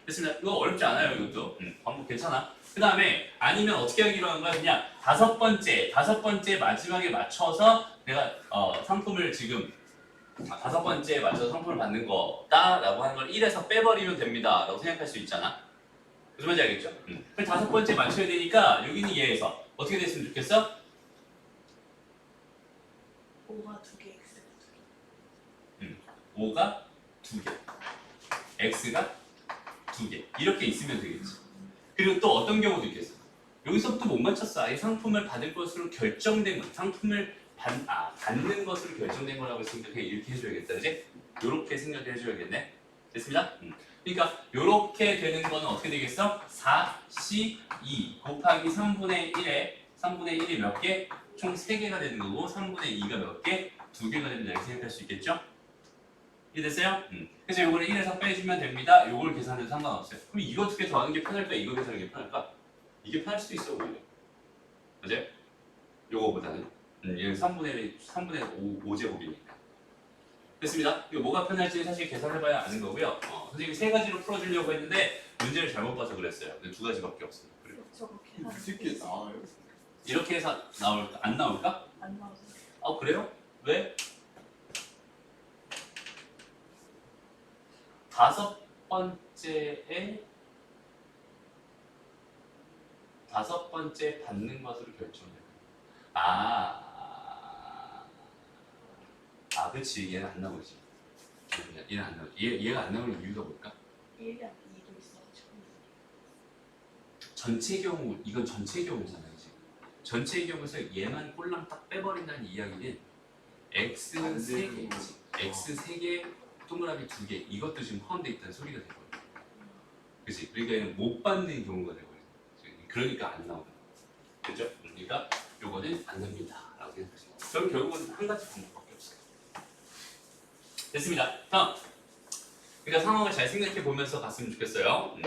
Speaker 1: 됐습니다. 이거 어렵지 않아요, 이것도. 방법 괜찮아. 그 다음에 아니면 어떻게 하기로 하는 거야? 그냥 다섯 번째 마지막에 맞춰서 내가 상품을 지금 다섯 번째에 맞춰서 상품을 받는 거다라고 하는 걸 1에서 빼버리면 됩니다 라고 생각할 수 있잖아. 무슨 말인지 알겠죠? 그럼 다섯 번째 맞춰야 되니까 여기는 얘에서 어떻게 됐으면 좋겠어?
Speaker 3: 5가 2개, X가 2개.
Speaker 1: 5가 2개, X가 2개 이렇게 있으면 되겠지. 그리고 또 어떤 경우도 있겠어. 여기서부터 못 맞췄어. 아예 상품을 받을 것으로 결정된 것, 상품을 받는 것으로 결정된 거라고 했으니까 그냥 이렇게 해줘야겠다. 그지? 요렇게 생각을 해줘야겠네. 됐습니다? 그러니까 요렇게 되는 거는 어떻게 되겠어? 4C2 곱하기 3분의 1이 몇 개? 총 3개가 되는 거고 3분의 2가 몇 개? 2개가 됩니다. 이렇게 생각할 수 있겠죠? 이해됐어요? 그래서 요거를 1에서 빼주면 됩니다. 요걸 계산해도 상관없어요. 그럼 이거 두 개 더하는 게 편할까? 이거 계산하는 게 편할까? 이게 편할 수도 있어 오히려. 맞아요? 요거보다는 얘는 3분의 5제곱이니까. 됐습니다. 이거 뭐가 편할지 사실 계산해봐야 아는 거고요. 선생님이 세 가지로 풀어주려고 했는데 문제를 잘못 봐서 그랬어요. 근데 두 가지밖에 없어요. 그래요.
Speaker 3: 저거 계산
Speaker 2: 쉽게 나와요.
Speaker 1: 이렇게 해서 나올까? 안 나올까?
Speaker 3: 안 나와서.
Speaker 1: 그래요? 왜? 다섯 번째 받는 것으로 결정돼요. 그렇지. 얘는 안 나오지. 얘는 안 나오지. 얘가 안 나오는 이유가 뭘까?
Speaker 3: 1이랑 2도 있어가지고.
Speaker 1: 전체 경우, 이건 전체 경우잖아요. 지금. 전체의 경우에서 얘만 꼴랑 딱 빼버린다는 이야기는 x 3개, x 3개, 동그라미 2개 이것도 지금 포함되어 있다는 소리가 되거든요. 그치? 그러니까 얘는 못 받는 경우가 되거든요. 그러니까 안 나오는 거예요. 그죠? 그러니까 요거는 안 됩니다. 라고 생각하시면 돼요. 그럼 결국은 한 가지 방법밖에 없어요. 됐습니다. 다음. 그러니까 상황을 잘 생각해 보면서 갔으면 좋겠어요.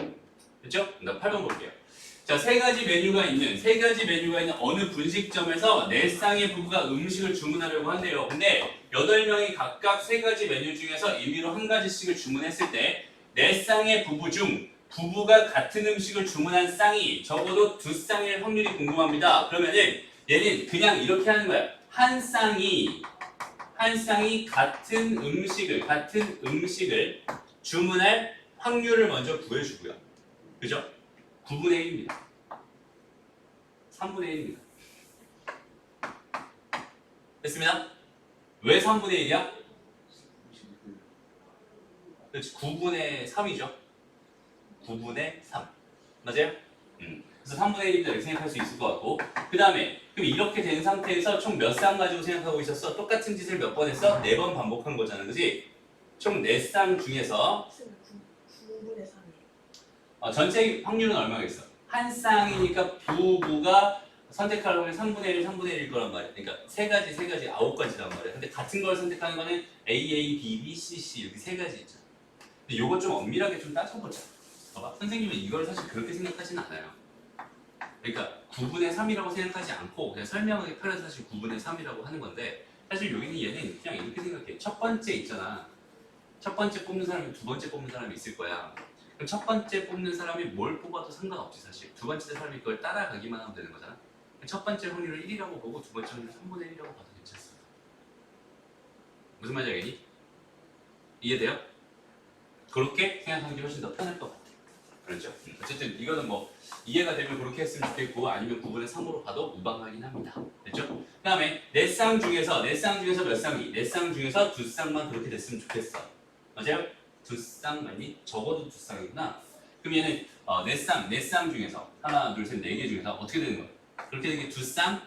Speaker 1: 됐죠? 나 8번 볼게요. 자, 세 가지 메뉴가 있는 어느 분식점에서 4쌍의 부부가 음식을 주문하려고 한대요. 근데 8명이 각각 세 가지 메뉴 중에서 임의로 한 가지씩을 주문했을 때 4쌍의 부부 중 부부가 같은 음식을 주문한 쌍이 적어도 2쌍일 확률이 궁금합니다. 그러면은 얘는 그냥 이렇게 하는 거야. 한 쌍이 같은 음식을 주문할 확률을 먼저 구해주고요. 그죠? 9분의 1입니다. 3분의 1입니다. 됐습니다? 왜 3분의 1이야? 그렇지, 9분의 3이죠. 9분의 3. 맞아요? 그래서 3분의 1이다 이렇게 생각할 수 있을 것 같고, 그 다음에 그럼 이렇게 된 상태에서 총 몇 쌍 가지고 생각하고 있었어? 똑같은 짓을 몇 번 했어? 4번 반복한 거잖아, 그지? 총 4쌍 중에서
Speaker 3: 9분의 3이에요.
Speaker 1: 전체 확률은 얼마겠어? 한 쌍이니까 부부가 선택하려고 하면 3분의 1, 3분의 1일 거란 말이야. 그러니까 세 가지, 9가지란 말이야. 근데 같은 걸 선택하는 거는 A, B, B, C 이렇게 세 가지 있잖아. 근데 요거 좀 엄밀하게 좀 따져보자. 봐봐. 선생님은 이걸 사실 그렇게 생각하진 않아요. 그러니까 9분의 3이라고 생각하지 않고 그냥 설명하기 편해서 사실 9분의 3이라고 하는 건데, 사실 여기는 얘는 그냥 이렇게 생각해. 첫 번째 있잖아. 첫 번째 뽑는 사람이 두 번째 뽑는 사람이 있을 거야. 그럼 첫 번째 뽑는 사람이 뭘 뽑아도 상관없지 사실. 두 번째 사람이 그걸 따라가기만 하면 되는 거잖아. 첫 번째 확률을 1이라고 보고 두 번째 확률을 3분의 1이라고 봐도 괜찮습니다. 무슨 말인지 알겠니? 이해돼요? 그렇게 생각하는 게 훨씬 더 편할 것 같아. 그렇죠? 어쨌든 이거는 뭐 이해가 되면 그렇게 했으면 좋겠고 아니면 9분의 3으로 봐도 무방하긴 합니다. 됐죠? 그 다음에 네 쌍 중에서 몇 쌍이? 네 쌍 중에서 두 쌍만 그렇게 됐으면 좋겠어. 맞아요? 두 쌍 맞니? 적어도 두 쌍이구나. 그럼 얘는 네 쌍 중에서 하나, 둘, 셋, 네 개 중에서 어떻게 되는 거야? 그렇게 되는 게 두 쌍,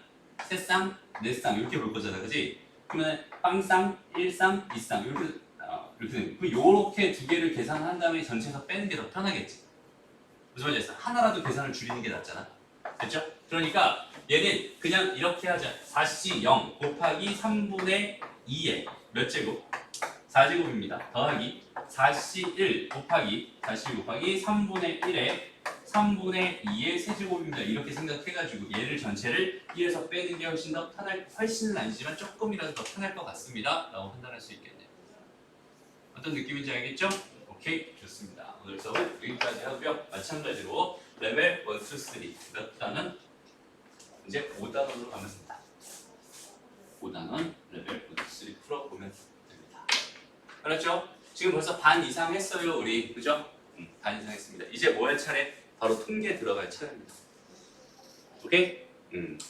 Speaker 1: 세 쌍, 네 쌍 이렇게 볼 거잖아, 그렇지? 그러면 빵쌍, 1쌍, 2쌍 이렇게 되는 거야. 요렇게 두 개를 계산한 다음에 전체에서 빼는 게 더 편하겠지. 무슨 말인지 알겠어? 하나라도 계산을 줄이는 게 낫잖아. 됐죠? 그러니까 얘는 그냥 이렇게 하자. 4C 0 곱하기 3분의 2의 몇 제곱? 4제곱입니다. 더하기 4C 1 곱하기 3분의 1의 3분의 2의 세제곱입니다. 이렇게 생각해가지고 얘를 전체를 1에서 빼는 게 훨씬 더 편할, 훨씬은 아니지만 조금이라도 더 편할 것 같습니다. 라고 판단할 수 있겠네요. 어떤 느낌인지 알겠죠? 오케이, 좋습니다. 오늘 수업은 여기까지 하고요. 마찬가지로 레벨 1, 2, 3 몇 단은 이제 5단원으로 가면 됩니다. 5단원 레벨 1, 2, 3 풀어보면 됩니다. 알았죠? 지금 벌써 반 이상 했어요, 우리. 그죠? 반 이상 했습니다. 이제 뭐 할 차례? 바로 통계 들어갈 차례입니다. 오케이?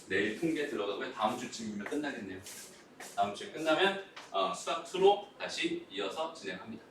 Speaker 1: 내일 통계 들어가고요. 다음 주쯤이면 끝나겠네요. 다음 주에 끝나면 수학 2로 다시 이어서 진행합니다.